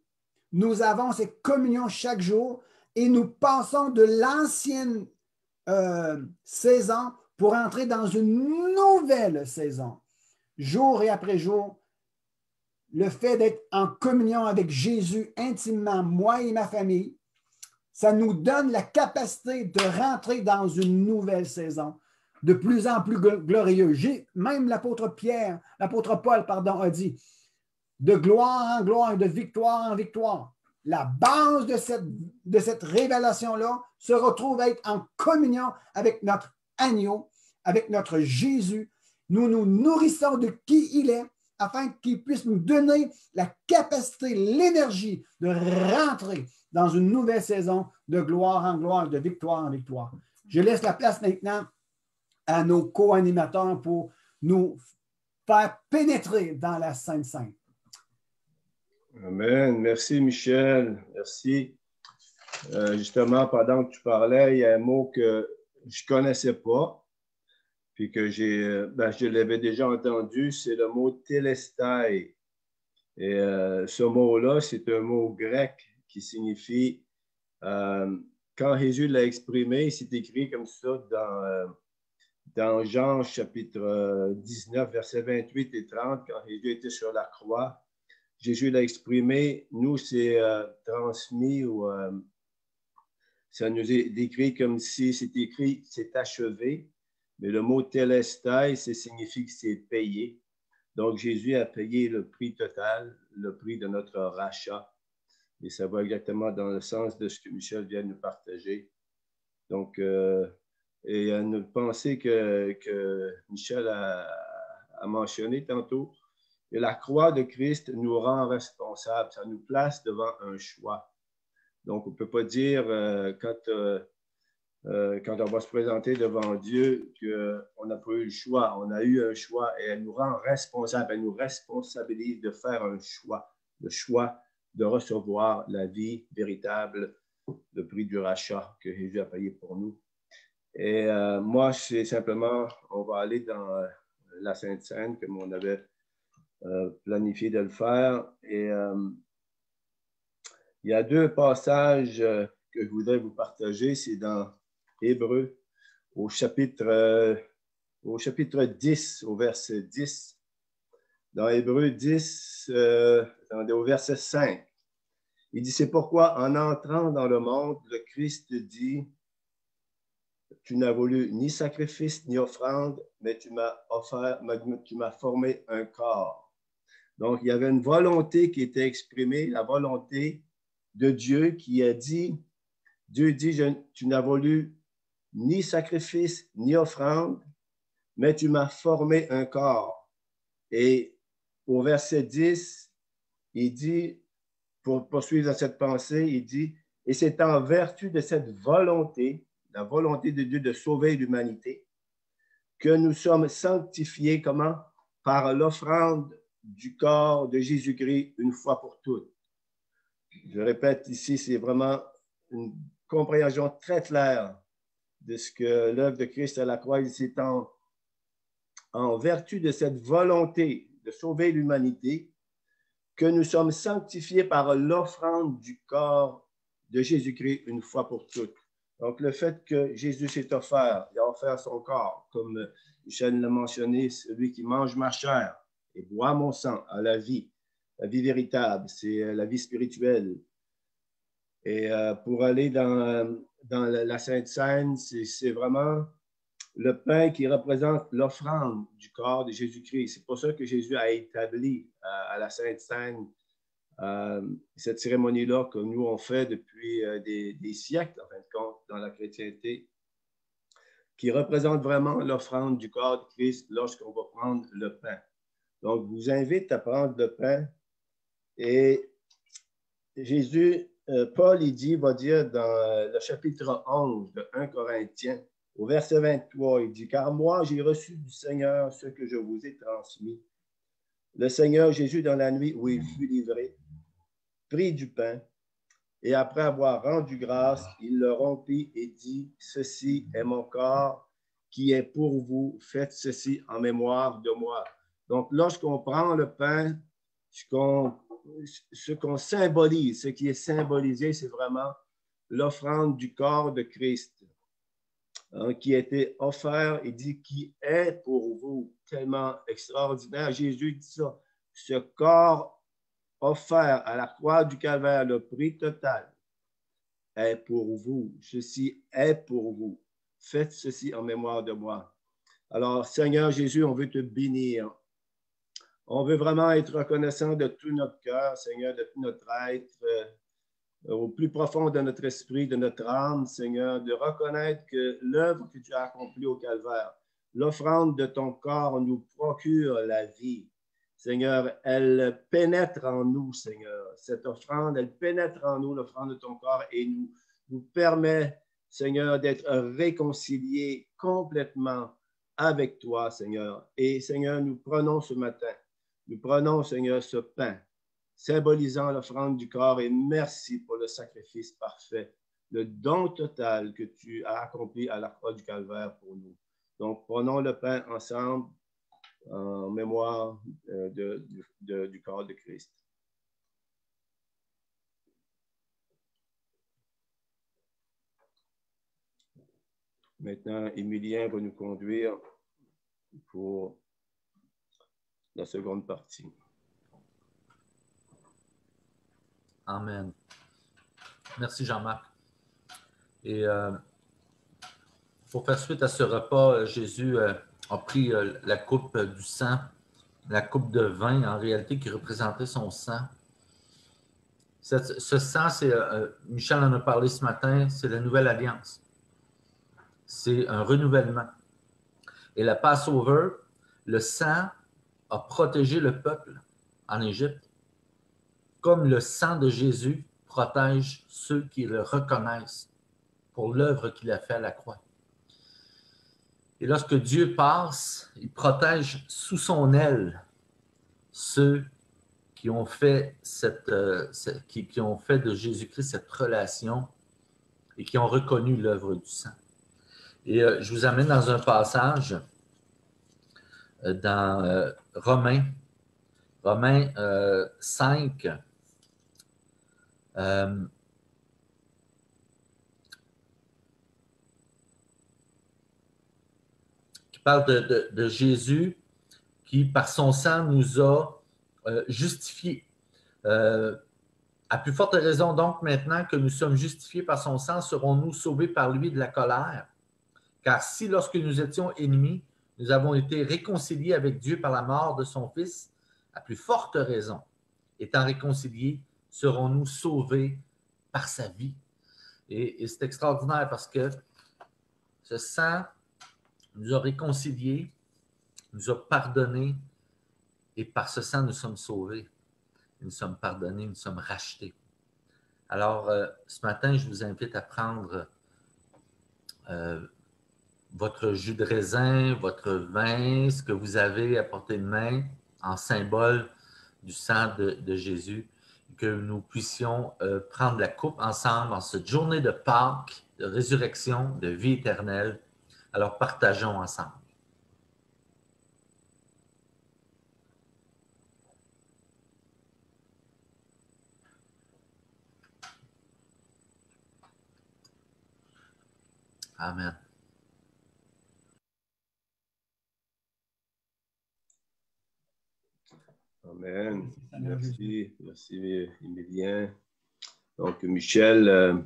[SPEAKER 1] Nous avons cette communion chaque jour et nous passons de l'ancienne saison pour entrer dans une nouvelle saison. Jour et après jour, le fait d'être en communion avec Jésus intimement, moi et ma famille, ça nous donne la capacité de rentrer dans une nouvelle saison de plus en plus glorieuse. Même l'apôtre Paul, a dit, de gloire en gloire et de victoire en victoire. La base de cette révélation-là se retrouve à être en communion avec notre agneau, avec notre Jésus. Nous nous nourrissons de qui il est afin qu'il puisse nous donner la capacité, l'énergie de rentrer dans une nouvelle saison de gloire en gloire, de victoire en victoire. Je laisse la place maintenant à nos co-animateurs pour nous faire pénétrer dans la Sainte Sainte.
[SPEAKER 2] Amen. Merci, Michel. Merci. Justement, pendant que tu parlais, il y a un mot que je ne connaissais pas, puis que je l'avais déjà entendu, c'est le mot télestai. Et ce mot-là, c'est un mot grec qui signifie, quand Jésus l'a exprimé, c'est écrit comme ça dans Jean chapitre 19, versets 28 et 30, quand Jésus était sur la croix. Jésus l'a exprimé, nous, c'est transmis ou ça nous est décrit comme si c'est écrit, c'est achevé. Mais le mot telestai, ça signifie que c'est payé. Donc, Jésus a payé le prix total, le prix de notre rachat. Et ça va exactement dans le sens de ce que Michel vient de nous partager. Donc, et une pensée que Michel a mentionné tantôt, et la croix de Christ nous rend responsables, ça nous place devant un choix. Donc, on ne peut pas dire quand on va se présenter devant Dieu qu'on n'a pas eu le choix. On a eu un choix et elle nous rend responsables, elle nous responsabilise de faire un choix, le choix de recevoir la vie véritable, le prix du rachat que Jésus a payé pour nous. Et moi, c'est simplement, on va aller dans la Sainte Seine comme on avait planifié de le faire. Et il y a deux passages que je voudrais vous partager. C'est dans Hébreux, au chapitre 10, au verset 10. Dans Hébreux 10, au verset 5, il dit, c'est pourquoi en entrant dans le monde, le Christ dit, tu n'as voulu ni sacrifice ni offrande, mais tu m'as formé un corps. Donc, il y avait une volonté qui était exprimée, la volonté de Dieu qui a dit, Dieu dit, tu n'as voulu ni sacrifice ni offrande, mais tu m'as formé un corps. Et au verset 10, il dit, pour poursuivre dans cette pensée, il dit, et c'est en vertu de cette volonté, la volonté de Dieu de sauver l'humanité, que nous sommes sanctifiés, comment? Par l'offrande du corps de Jésus-Christ une fois pour toutes. Je répète ici, c'est vraiment une compréhension très claire de ce que l'œuvre de Christ à la croix, c'est en vertu de cette volonté de sauver l'humanité que nous sommes sanctifiés par l'offrande du corps de Jésus-Christ une fois pour toutes. Donc, le fait que Jésus s'est offert, il a offert son corps, comme Michel l'a mentionné, celui qui mange ma chair et boit mon sang à la vie véritable, c'est la vie spirituelle. Et pour aller dans la Sainte Seine, c'est vraiment le pain qui représente l'offrande du corps de Jésus-Christ. C'est pour ça que Jésus a établi à la Sainte Seine cette cérémonie-là que nous on fait depuis des siècles, en fin de compte, dans la chrétienté, qui représente vraiment l'offrande du corps de Christ lorsqu'on va prendre le pain. Donc, je vous invite à prendre le pain. Et Jésus, Paul, va dire dans le chapitre 11 de 1 Corinthiens, au verset 23, il dit, « Car moi, j'ai reçu du Seigneur ce que je vous ai transmis. Le Seigneur Jésus, dans la nuit où il fut livré, prit du pain, et après avoir rendu grâce, il le rompit et dit, « Ceci est mon corps qui est pour vous, faites ceci en mémoire de moi. » Donc, lorsqu'on prend le pain, ce qu'on symbolise, ce qui est symbolisé, c'est vraiment l'offrande du corps de Christ, hein, qui a été offert, il dit, qui est pour vous, tellement extraordinaire. Jésus dit ça, ce corps offert à la croix du Calvaire, le prix total, est pour vous. Ceci est pour vous. Faites ceci en mémoire de moi. Alors, Seigneur Jésus, on veut te bénir. On veut vraiment être reconnaissant de tout notre cœur, Seigneur, de tout notre être, au plus profond de notre esprit, de notre âme, Seigneur, de reconnaître que l'œuvre que tu as accomplie au Calvaire, l'offrande de ton corps nous procure la vie. Seigneur, elle pénètre en nous, Seigneur. Cette offrande, elle pénètre en nous, l'offrande de ton corps, et nous permet, Seigneur, d'être réconciliés complètement avec toi, Seigneur. Et Seigneur, nous prenons ce matin, nous prenons, Seigneur, ce pain, symbolisant l'offrande du corps, et merci pour le sacrifice parfait, le don total que tu as accompli à la croix du Calvaire pour nous. Donc, prenons le pain ensemble en mémoire du corps de Christ. Maintenant, Émilien va nous conduire pour la seconde partie.
[SPEAKER 3] Amen. Merci Jean-Marc. Et pour faire suite à ce repas, Jésus a pris la coupe du sang, la coupe de vin en réalité qui représentait son sang. Ce sang, Michel en a parlé ce matin, c'est la nouvelle alliance. C'est un renouvellement. Et la Passover, le sang a protégé le peuple en Égypte, comme le sang de Jésus protège ceux qui le reconnaissent pour l'œuvre qu'il a faite à la croix. Et lorsque Dieu passe, il protège sous son aile ceux qui ont fait, qui ont fait de Jésus-Christ cette relation et qui ont reconnu l'œuvre du sang. Et je vous amène dans un passage dans Romains 5, qui parle de Jésus qui, par son sang, nous a justifiés. À plus forte raison, donc, maintenant que nous sommes justifiés par son sang, serons-nous sauvés par lui de la colère? Car si, lorsque nous étions ennemis, nous avons été réconciliés avec Dieu par la mort de son Fils, à plus forte raison, étant réconciliés, serons-nous sauvés par sa vie. Et c'est extraordinaire parce que ce sang nous a réconciliés, nous a pardonnés, et par ce sang, nous sommes sauvés. Nous sommes pardonnés, nous sommes rachetés. Alors, ce matin, je vous invite à prendre votre jus de raisin, votre vin, ce que vous avez à portée de main, en symbole du sang de Jésus, que nous puissions prendre la coupe ensemble en cette journée de Pâques, de résurrection, de vie éternelle. Alors, partageons ensemble. Amen.
[SPEAKER 2] Amen. Merci Émilien. Donc, Michel,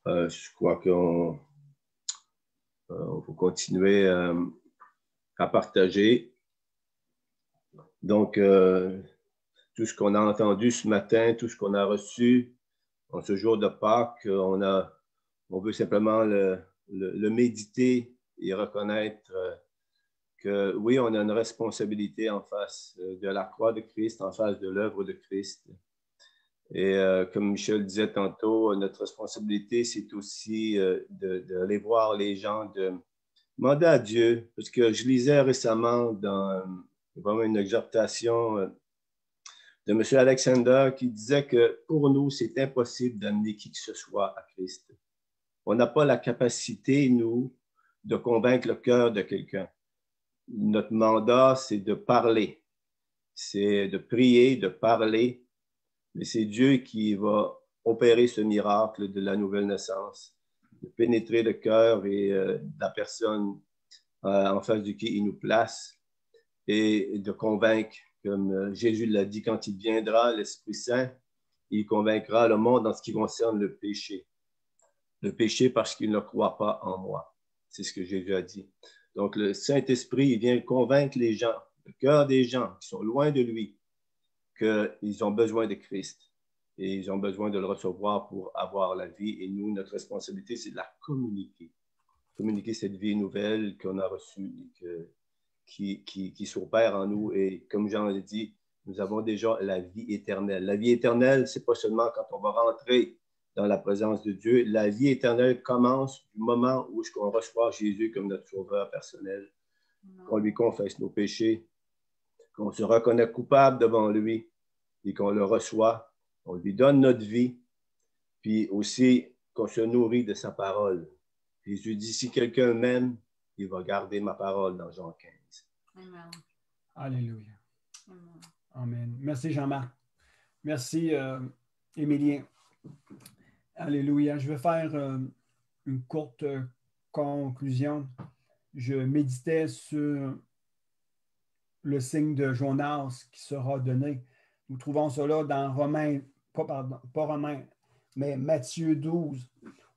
[SPEAKER 2] je crois qu'on faut continuer à partager. Donc, tout ce qu'on a entendu ce matin, tout ce qu'on a reçu en ce jour de Pâques, on veut simplement le méditer et reconnaître que oui, on a une responsabilité en face de la croix de Christ, en face de l'œuvre de Christ. Et comme Michel disait tantôt, notre responsabilité, c'est aussi d'aller voir les gens, de demander à Dieu, parce que je lisais récemment dans vraiment une exhortation de M. Alexander qui disait que pour nous, c'est impossible d'amener qui que ce soit à Christ. On n'a pas la capacité, nous, de convaincre le cœur de quelqu'un. Notre mandat, c'est de parler, c'est de prier, de parler, mais c'est Dieu qui va opérer ce miracle de la nouvelle naissance, de pénétrer le cœur et de la personne en face de qui il nous place et de convaincre, comme Jésus l'a dit, quand il viendra, l'Esprit Saint, il convaincra le monde en ce qui concerne le péché. Le péché parce qu'il ne croit pas en moi. C'est ce que Jésus a dit. Donc, le Saint-Esprit, il vient convaincre les gens, le cœur des gens qui sont loin de lui, qu'ils ont besoin de Christ et ils ont besoin de le recevoir pour avoir la vie. Et nous, notre responsabilité, c'est de la communiquer. Communiquer cette vie nouvelle qu'on a reçue et qui s'opère en nous. Et comme Jean l'a dit, nous avons déjà la vie éternelle. La vie éternelle, ce n'est pas seulement quand on va rentrer dans la présence de Dieu. La vie éternelle commence du moment où on reçoit Jésus comme notre sauveur personnel, qu'on lui confesse nos péchés, qu'on se reconnaît coupable devant lui et qu'on le reçoit, on lui donne notre vie, puis aussi qu'on se nourrit de sa parole. Jésus dit, si quelqu'un m'aime, il va garder ma parole dans Jean 15.
[SPEAKER 4] Amen.
[SPEAKER 1] Alléluia.
[SPEAKER 4] Amen.
[SPEAKER 1] Amen. Merci Jean-Marc. Merci Émilien. Alléluia. Je vais faire une courte conclusion. Je méditais sur le signe de Jonas qui sera donné. Nous trouvons cela dans Romains, mais Matthieu 12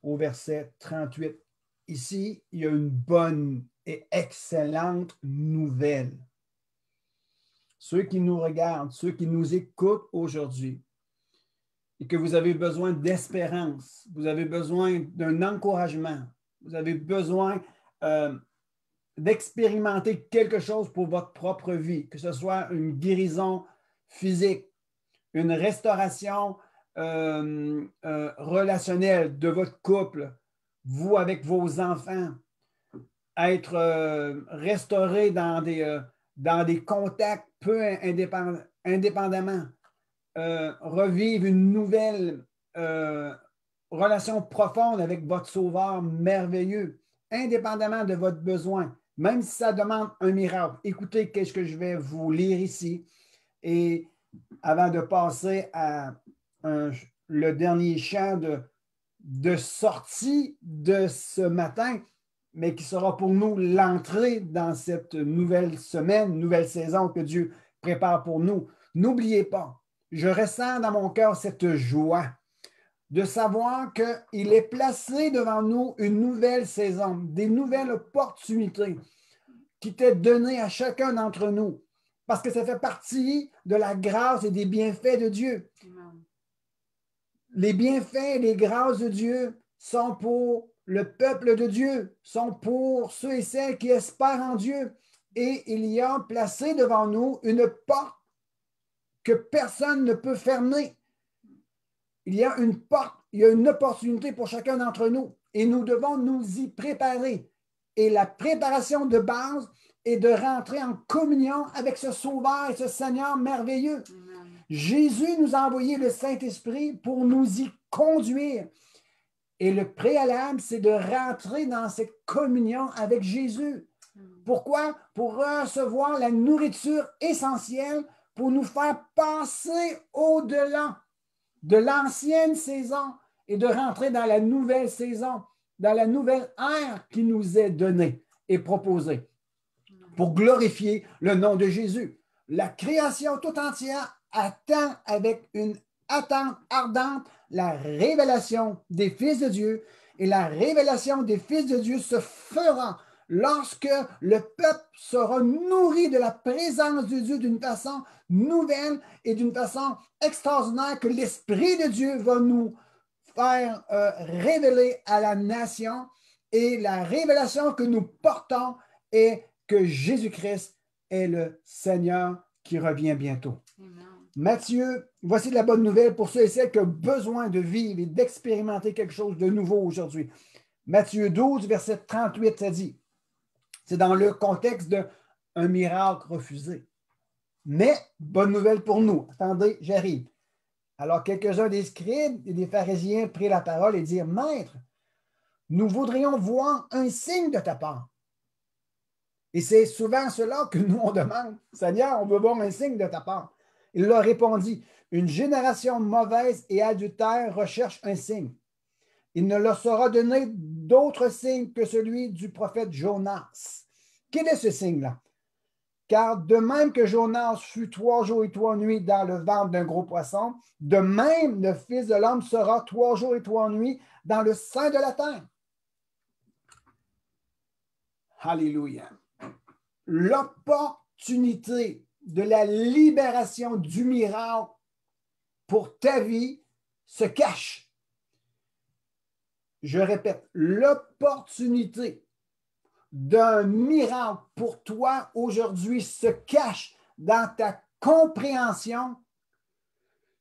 [SPEAKER 1] au verset 38. Ici, il y a une bonne et excellente nouvelle. Ceux qui nous regardent, ceux qui nous écoutent aujourd'hui, et que vous avez besoin d'espérance, vous avez besoin d'un encouragement, vous avez besoin d'expérimenter quelque chose pour votre propre vie, que ce soit une guérison physique, une restauration relationnelle de votre couple, vous avec vos enfants, être restauré dans des contacts peu indépendamment, revivre une nouvelle relation profonde avec votre Sauveur merveilleux, indépendamment de votre besoin, même si ça demande un miracle. Écoutez ce que je vais vous lire ici. Et avant de passer à le dernier chant de sortie de ce matin, mais qui sera pour nous l'entrée dans cette nouvelle semaine, nouvelle saison que Dieu prépare pour nous. N'oubliez pas, je ressens dans mon cœur cette joie de savoir qu'il est placé devant nous une nouvelle saison, des nouvelles opportunités qui étaient données à chacun d'entre nous, parce que ça fait partie de la grâce et des bienfaits de Dieu.
[SPEAKER 4] Amen.
[SPEAKER 1] Les bienfaits et les grâces de Dieu sont pour le peuple de Dieu, sont pour ceux et celles qui espèrent en Dieu. Et il y a placé devant nous une porte que personne ne peut fermer. Il y a une porte, il y a une opportunité pour chacun d'entre nous et nous devons nous y préparer. Et la préparation de base est de rentrer en communion avec ce Sauveur et ce Seigneur merveilleux.
[SPEAKER 4] Amen.
[SPEAKER 1] Jésus nous a envoyé le Saint-Esprit pour nous y conduire. Et le préalable, c'est de rentrer dans cette communion avec Jésus. Pourquoi? Pour recevoir la nourriture essentielle pour nous faire passer au-delà de l'ancienne saison et de rentrer dans la nouvelle saison, dans la nouvelle ère qui nous est donnée et proposée pour glorifier le nom de Jésus. La création tout entière attend avec une attente ardente la révélation des fils de Dieu, et la révélation des fils de Dieu se fera lorsque le peuple sera nourri de la présence de Dieu d'une façon nouvelle et d'une façon extraordinaire que l'Esprit de Dieu va nous faire révéler à la nation. Et la révélation que nous portons est que Jésus-Christ est le Seigneur qui revient bientôt.
[SPEAKER 4] Amen.
[SPEAKER 1] Matthieu, voici la bonne nouvelle pour ceux et celles qui ont besoin de vivre et d'expérimenter quelque chose de nouveau aujourd'hui. Matthieu 12, verset 38, ça dit, c'est dans le contexte d'un miracle refusé. Mais, bonne nouvelle pour nous. Attendez, j'arrive. Alors, quelques-uns des scribes et des pharisiens prirent la parole et dirent, Maître, nous voudrions voir un signe de ta part. Et c'est souvent cela que nous, on demande. Seigneur, on veut voir un signe de ta part. Il leur répondit, une génération mauvaise et adultère recherche un signe. Il ne leur sera donné d'autre signe que celui du prophète Jonas. Quel est ce signe-là? Car de même que Jonas fut 3 jours et 3 nuits dans le ventre d'un gros poisson, de même le Fils de l'homme sera 3 jours et 3 nuits dans le sein de la terre. Alléluia. L'opportunité de la libération du miracle pour ta vie se cache. Je répète, l'opportunité d'un miracle pour toi aujourd'hui se cache dans ta compréhension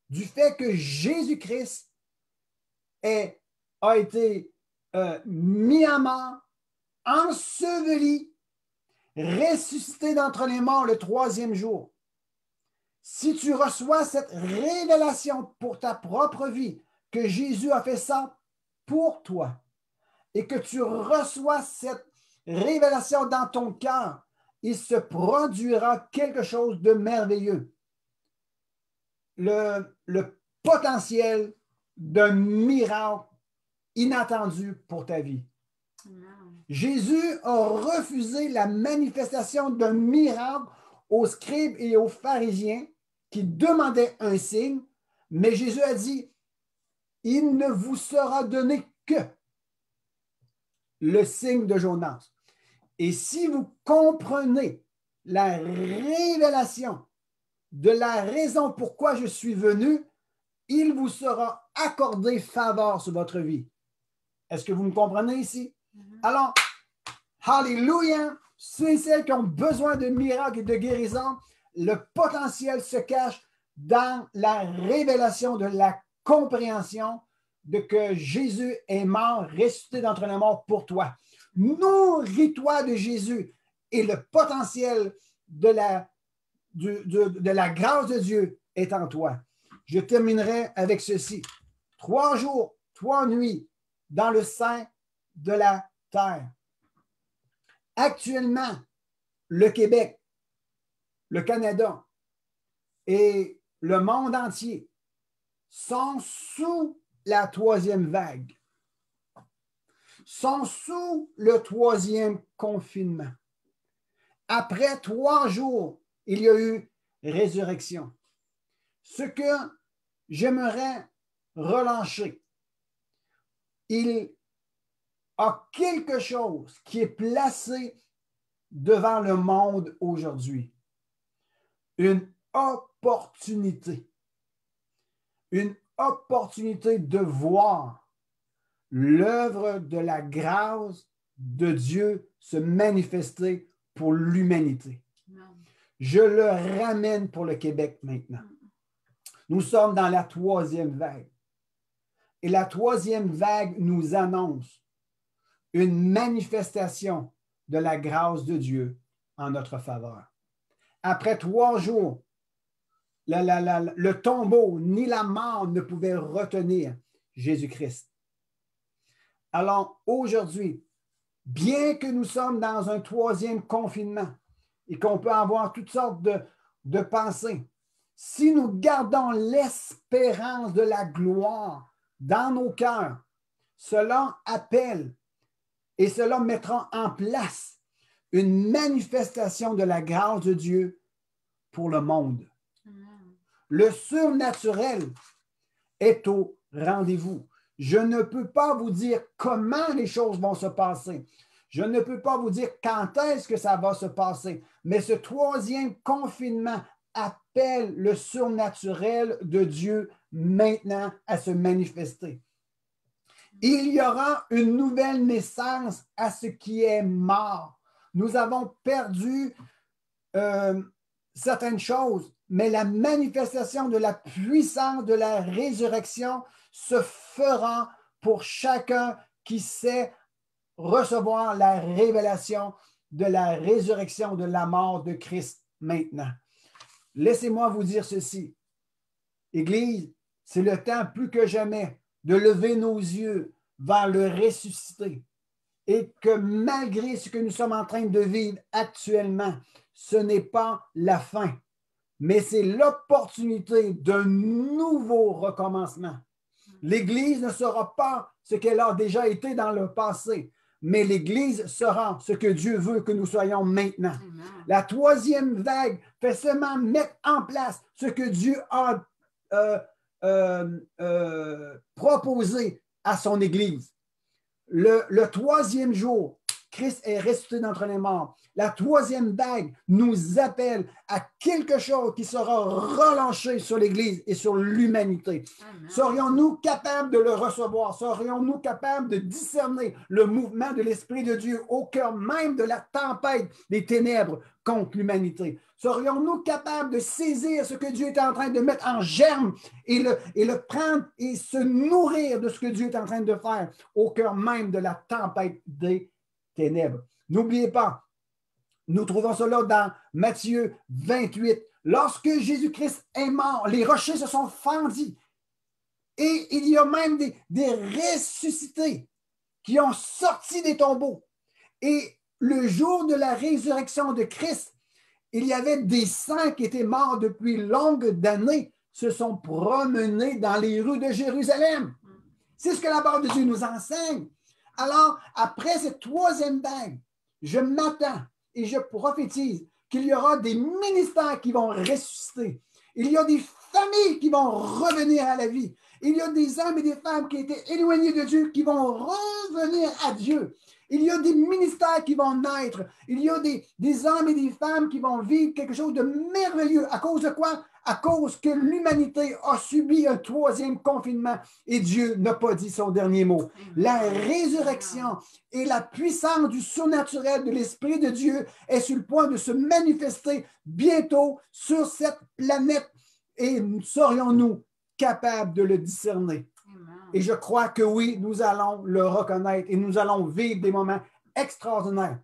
[SPEAKER 1] du fait que Jésus-Christ a été mis à mort, enseveli, ressuscité d'entre les morts le 3e jour. Si tu reçois cette révélation pour ta propre vie, que Jésus a fait ça pour toi, et que tu reçois cette révélation dans ton cœur, il se produira quelque chose de merveilleux. Le potentiel d'un miracle inattendu pour ta vie. Jésus a refusé la manifestation d'un miracle aux scribes et aux pharisiens qui demandaient un signe, mais Jésus a dit, il ne vous sera donné que le signe de Jonas. Et si vous comprenez la révélation de la raison pourquoi je suis venu, il vous sera accordé faveur sur votre vie. Est-ce que vous me comprenez ici? Alors, alléluia, ceux et celles qui ont besoin de miracles et de guérison, le potentiel se cache dans la révélation de la compréhension de que Jésus est mort, ressuscité d'entre les morts pour toi. Nourris-toi de Jésus et le potentiel de la grâce de Dieu est en toi. Je terminerai avec ceci. 3 jours, 3 nuits dans le sein de la terre. Actuellement, le Québec, le Canada et le monde entier sont sous la 3e vague, sont sous le 3e confinement. Après 3 jours, il y a eu résurrection. Ce que j'aimerais relâcher, il a quelque chose qui est placé devant le monde aujourd'hui. Une opportunité. Une opportunité de voir l'œuvre de la grâce de Dieu se manifester pour l'humanité. Je le ramène pour le Québec maintenant. Nous sommes dans la 3e vague. Et la 3e vague nous annonce une manifestation de la grâce de Dieu en notre faveur. Après 3 jours, le tombeau ni la mort ne pouvaient retenir Jésus-Christ. Alors aujourd'hui, bien que nous sommes dans un 3e confinement et qu'on peut avoir toutes sortes de pensées, si nous gardons l'espérance de la gloire dans nos cœurs, cela appelle et cela mettra en place une manifestation de la grâce de Dieu pour le monde. Le surnaturel est au rendez-vous. Je ne peux pas vous dire comment les choses vont se passer. Je ne peux pas vous dire quand est-ce que ça va se passer. Mais ce 3e confinement appelle le surnaturel de Dieu maintenant à se manifester. Il y aura une nouvelle naissance à ce qui est mort. Nous avons perdu certaines choses, mais la manifestation de la puissance de la résurrection se fera pour chacun qui sait recevoir la révélation de la résurrection de la mort de Christ maintenant. Laissez-moi vous dire ceci. Église, c'est le temps plus que jamais de lever nos yeux vers le ressuscité et que malgré ce que nous sommes en train de vivre actuellement, ce n'est pas la fin, mais c'est l'opportunité d'un nouveau recommencement. L'Église ne sera pas ce qu'elle a déjà été dans le passé, mais l'Église sera ce que Dieu veut que nous soyons maintenant.
[SPEAKER 4] Amen.
[SPEAKER 1] La troisième vague fait seulement mettre en place ce que Dieu a proposé à son Église. Le troisième jour, Christ est ressuscité d'entre les morts. La troisième vague nous appelle à quelque chose qui sera relâché sur l'Église et sur l'humanité.
[SPEAKER 4] Amen.
[SPEAKER 1] Serions-nous capables de le recevoir? Serions-nous capables de discerner le mouvement de l'Esprit de Dieu au cœur même de la tempête des ténèbres contre l'humanité? Serions-nous capables de saisir ce que Dieu est en train de mettre en germe et le prendre et se nourrir de ce que Dieu est en train de faire au cœur même de la tempête des ténèbres? N'oubliez pas, nous trouvons cela dans Matthieu 28. Lorsque Jésus-Christ est mort, les rochers se sont fendus. Et il y a même des ressuscités qui ont sorti des tombeaux. Et le jour de la résurrection de Christ, il y avait des saints qui étaient morts depuis longues d'années, se sont promenés dans les rues de Jérusalem. C'est ce que la parole de Dieu nous enseigne. Alors, après cette troisième vague, je m'attends et je prophétise qu'il y aura des ministères qui vont ressusciter. Il y a des familles qui vont revenir à la vie. Il y a des hommes et des femmes qui étaient éloignés de Dieu qui vont revenir à Dieu. Il y a des ministères qui vont naître. Il y a des hommes et des femmes qui vont vivre quelque chose de merveilleux. À cause de quoi? À cause que l'humanité a subi un troisième confinement et Dieu n'a pas dit son dernier mot. La résurrection et la puissance du surnaturel de l'Esprit de Dieu est sur le point de se manifester bientôt sur cette planète. Et serions-nous capables de le discerner? Et je crois que oui, nous allons le reconnaître et nous allons vivre des moments extraordinaires.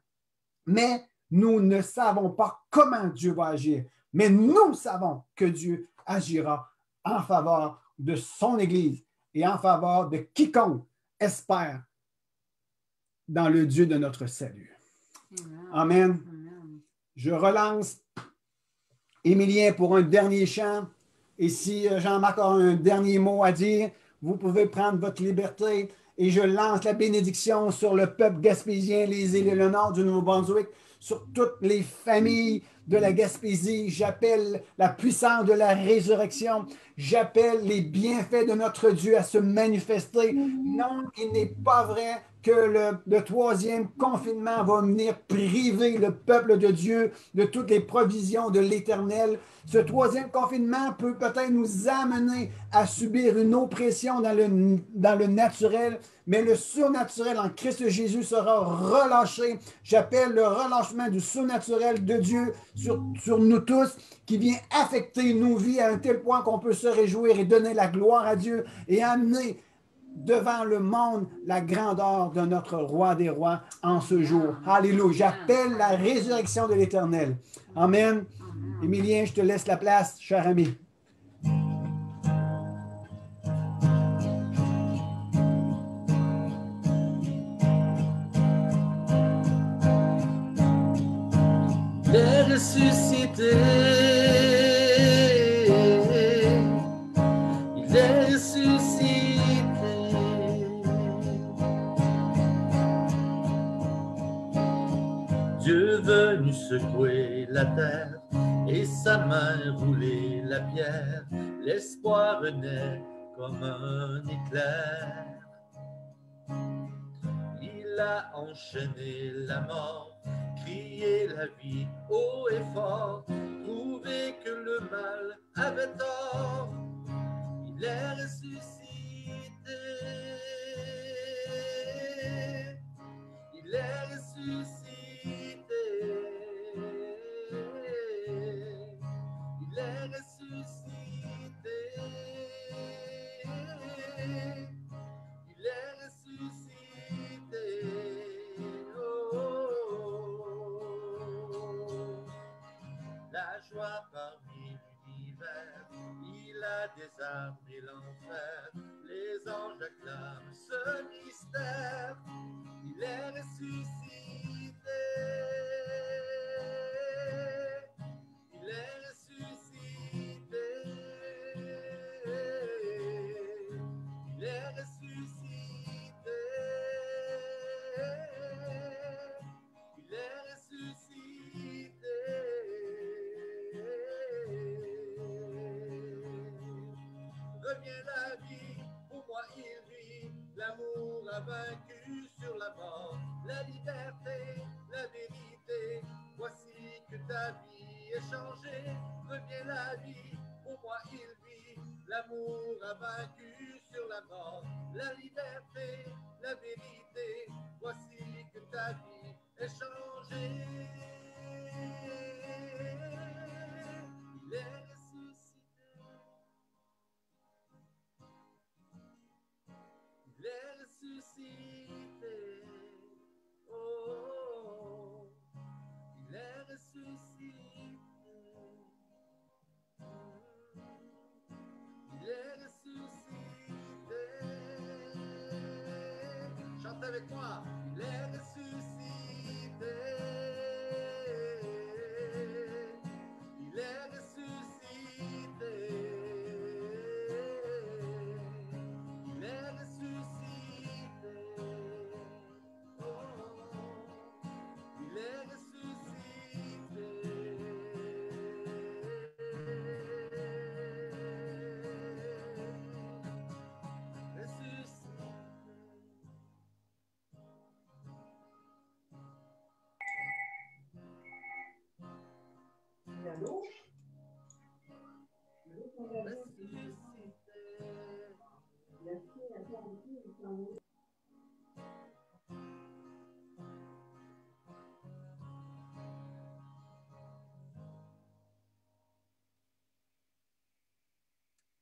[SPEAKER 1] Mais nous ne savons pas comment Dieu va agir. Mais nous savons que Dieu agira en faveur de son Église et en faveur de quiconque espère dans le Dieu de notre salut. Amen. Amen. Je relance Émilien pour un dernier chant. Et si Jean-Marc a un dernier mot à dire, vous pouvez prendre votre liberté et je lance la bénédiction sur le peuple gaspésien, les îles et le nord du Nouveau-Brunswick, sur toutes les familles de la Gaspésie. J'appelle la puissance de la résurrection. J'appelle les bienfaits de notre Dieu à se manifester. Non, il n'est pas vrai que le troisième confinement va venir priver le peuple de Dieu de toutes les provisions de l'Éternel. Ce troisième confinement peut peut-être nous amener à subir une oppression dans le naturel, mais le surnaturel en Christ Jésus sera relâché. J'appelle le relâchement du surnaturel de Dieu sur nous tous, qui vient affecter nos vies à un tel point qu'on peut se réjouir et donner la gloire à Dieu et amener devant le monde la grandeur de notre roi des rois en ce jour. Alléluia. J'appelle la résurrection de l'Éternel. Amen. Émilien, je te laisse la place, cher ami.
[SPEAKER 3] Les ressuscités, il est ressuscité. Dieu venu secouer la terre et sa main rouler la pierre, l'espoir naît comme un éclair. Il a enchaîné la mort, crié la vie haut et fort, prouvé que le mal avait tort. Il est ressuscité. Il est ressuscité. Il est ressuscité. Il est ressuscité. La joie parmi l'univers, il a désarmé l'enfer, les anges acclament ce mystère, il est ressuscité, il est ressuscité, revient la vie, pour moi il vit. L'amour a vaincu sur la mort, la liberté, la vérité. Voici que ta vie est changée, revient la vie, pour moi il vit. L'amour a vaincu sur la mort, la liberté, la vérité. Voici que ta vie est changée. Il est ressuscité. Il est ressuscité. Oh, oh, oh. Il est ressuscité. Il est ressuscité. Chante avec moi. Il est ressuscité. Il est ressuscité. Il est ressuscité. Oh, il est ressuscité.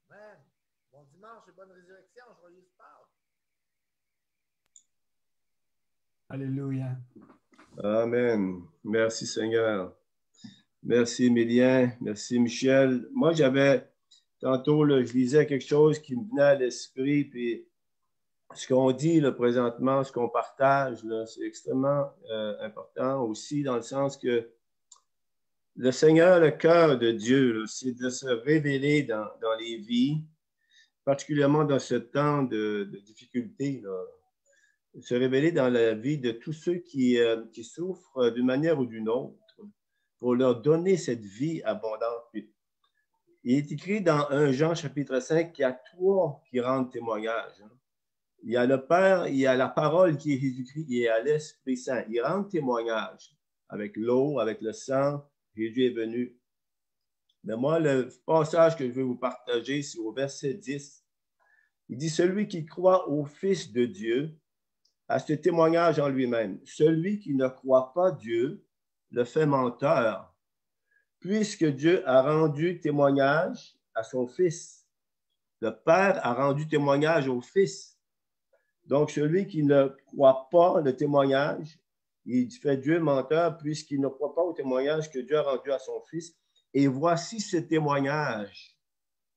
[SPEAKER 3] Amen. Bon dimanche et bonne résurrection. Joyeuse Pâques.
[SPEAKER 1] Alléluia.
[SPEAKER 2] Amen. Merci Seigneur. Merci Emilien. Merci Michel. Moi, tantôt, là, je lisais quelque chose qui me venait à l'esprit, puis ce qu'on dit là, présentement, ce qu'on partage, c'est extrêmement important aussi dans le sens que le Seigneur, le cœur de Dieu, c'est de se révéler dans les vies, particulièrement dans ce temps de difficulté, là, se révéler dans la vie de tous ceux qui souffrent d'une manière ou d'une autre, pour leur donner cette vie abondante. Il est écrit dans 1 Jean chapitre 5 qu'il y a trois qui rendent témoignage. Il y a le Père, il y a la parole qui est Jésus-Christ, et il y a l'Esprit Saint. Ils rendent témoignage avec l'eau, avec le sang. Jésus est venu. Mais moi, le passage que je vais vous partager, c'est au verset 10. Il dit, celui qui croit au Fils de Dieu a ce témoignage en lui-même. Celui qui ne croit pas Dieu le fait menteur, puisque Dieu a rendu témoignage à son Fils. Le Père a rendu témoignage au Fils. Donc, celui qui ne croit pas le témoignage, il fait Dieu menteur, puisqu'il ne croit pas au témoignage que Dieu a rendu à son Fils. Et voici ce témoignage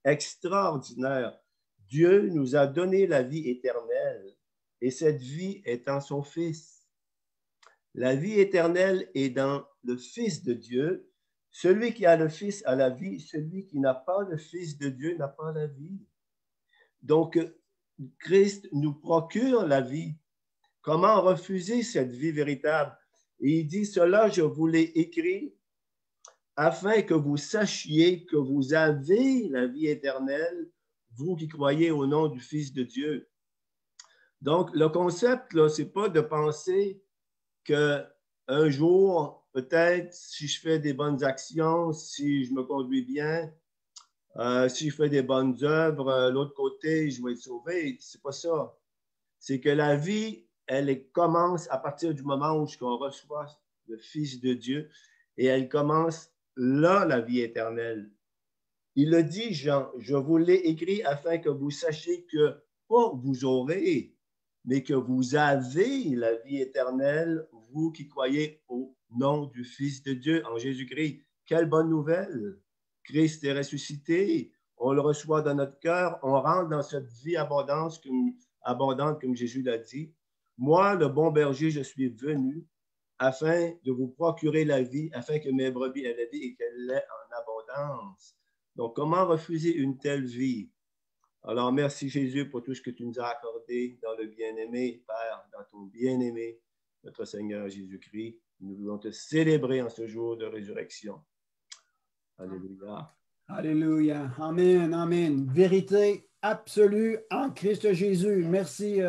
[SPEAKER 2] extraordinaire. Dieu nous a donné la vie éternelle, et cette vie est en son Fils. La vie éternelle est dans le Fils de Dieu. Celui qui a le Fils a la vie. Celui qui n'a pas le Fils de Dieu n'a pas la vie. Donc, Christ nous procure la vie. Comment refuser cette vie véritable? Et il dit, cela, je vous l'ai écrit afin que vous sachiez que vous avez la vie éternelle, vous qui croyez au nom du Fils de Dieu. Donc, le concept, là, c'est pas de penser qu'un jour, peut-être, si je fais des bonnes actions, si je me conduis bien, si je fais des bonnes œuvres, l'autre côté, je vais être sauvé. C'est pas ça. C'est que la vie, elle commence à partir du moment où on reçoit le Fils de Dieu et elle commence là, la vie éternelle. Il le dit, Jean, je vous l'ai écrit afin que vous sachiez que pas vous aurez, mais que vous avez la vie éternelle, vous qui croyez au nom du Fils de Dieu, en Jésus-Christ. Quelle bonne nouvelle! Christ est ressuscité, on le reçoit dans notre cœur, on rentre dans cette vie abondante comme Jésus l'a dit. Moi, le bon berger, je suis venu afin de vous procurer la vie, afin que mes brebis aient la vie et qu'elle l'ait en abondance. Donc, comment refuser une telle vie? Alors, merci Jésus pour tout ce que tu nous as accordé dans le bien-aimé, Père, dans ton bien-aimé, notre Seigneur Jésus-Christ. Nous voulons te célébrer en ce jour de résurrection. Alléluia.
[SPEAKER 1] Alléluia. Amen, amen. Vérité absolue en Christ Jésus. Merci,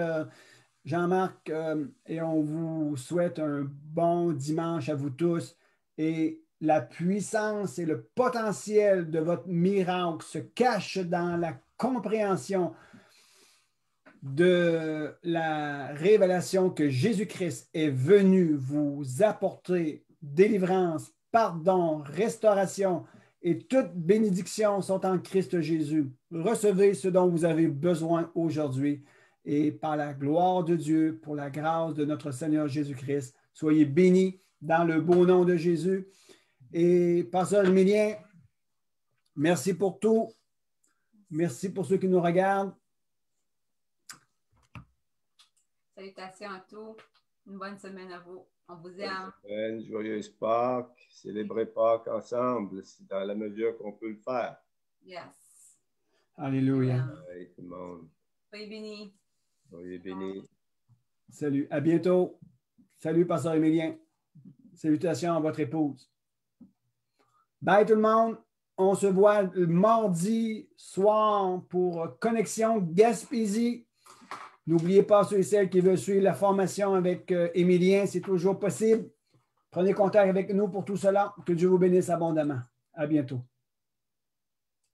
[SPEAKER 1] Jean-Marc, et on vous souhaite un bon dimanche à vous tous. Et la puissance et le potentiel de votre miracle se cachent dans la compréhension de la révélation que Jésus-Christ est venu vous apporter délivrance, pardon, restauration, et toutes bénédictions sont en Christ Jésus. Recevez ce dont vous avez besoin aujourd'hui. Et par la gloire de Dieu, pour la grâce de notre Seigneur Jésus-Christ, soyez bénis dans le beau nom de Jésus. Et Pasteur Emilien, merci pour tout. Merci pour ceux qui nous regardent.
[SPEAKER 4] Salutations à tous. Une bonne semaine à vous. On vous aime.
[SPEAKER 2] Bonne joyeuse Pâques. Célébrez Pâques ensemble, c'est dans la mesure qu'on peut le faire.
[SPEAKER 4] Yes.
[SPEAKER 1] Alléluia.
[SPEAKER 2] Ouais, tout le monde.
[SPEAKER 4] Soyez bénis.
[SPEAKER 2] Soyez bénis.
[SPEAKER 1] Salut. À bientôt. Salut, Pasteur Emilien. Salutations à votre épouse. Bye tout le monde. On se voit le mardi soir pour Connexion Gaspésie. N'oubliez pas ceux et celles qui veulent suivre la formation avec Emilien, c'est toujours possible. Prenez contact avec nous pour tout cela. Que Dieu vous bénisse abondamment. À bientôt.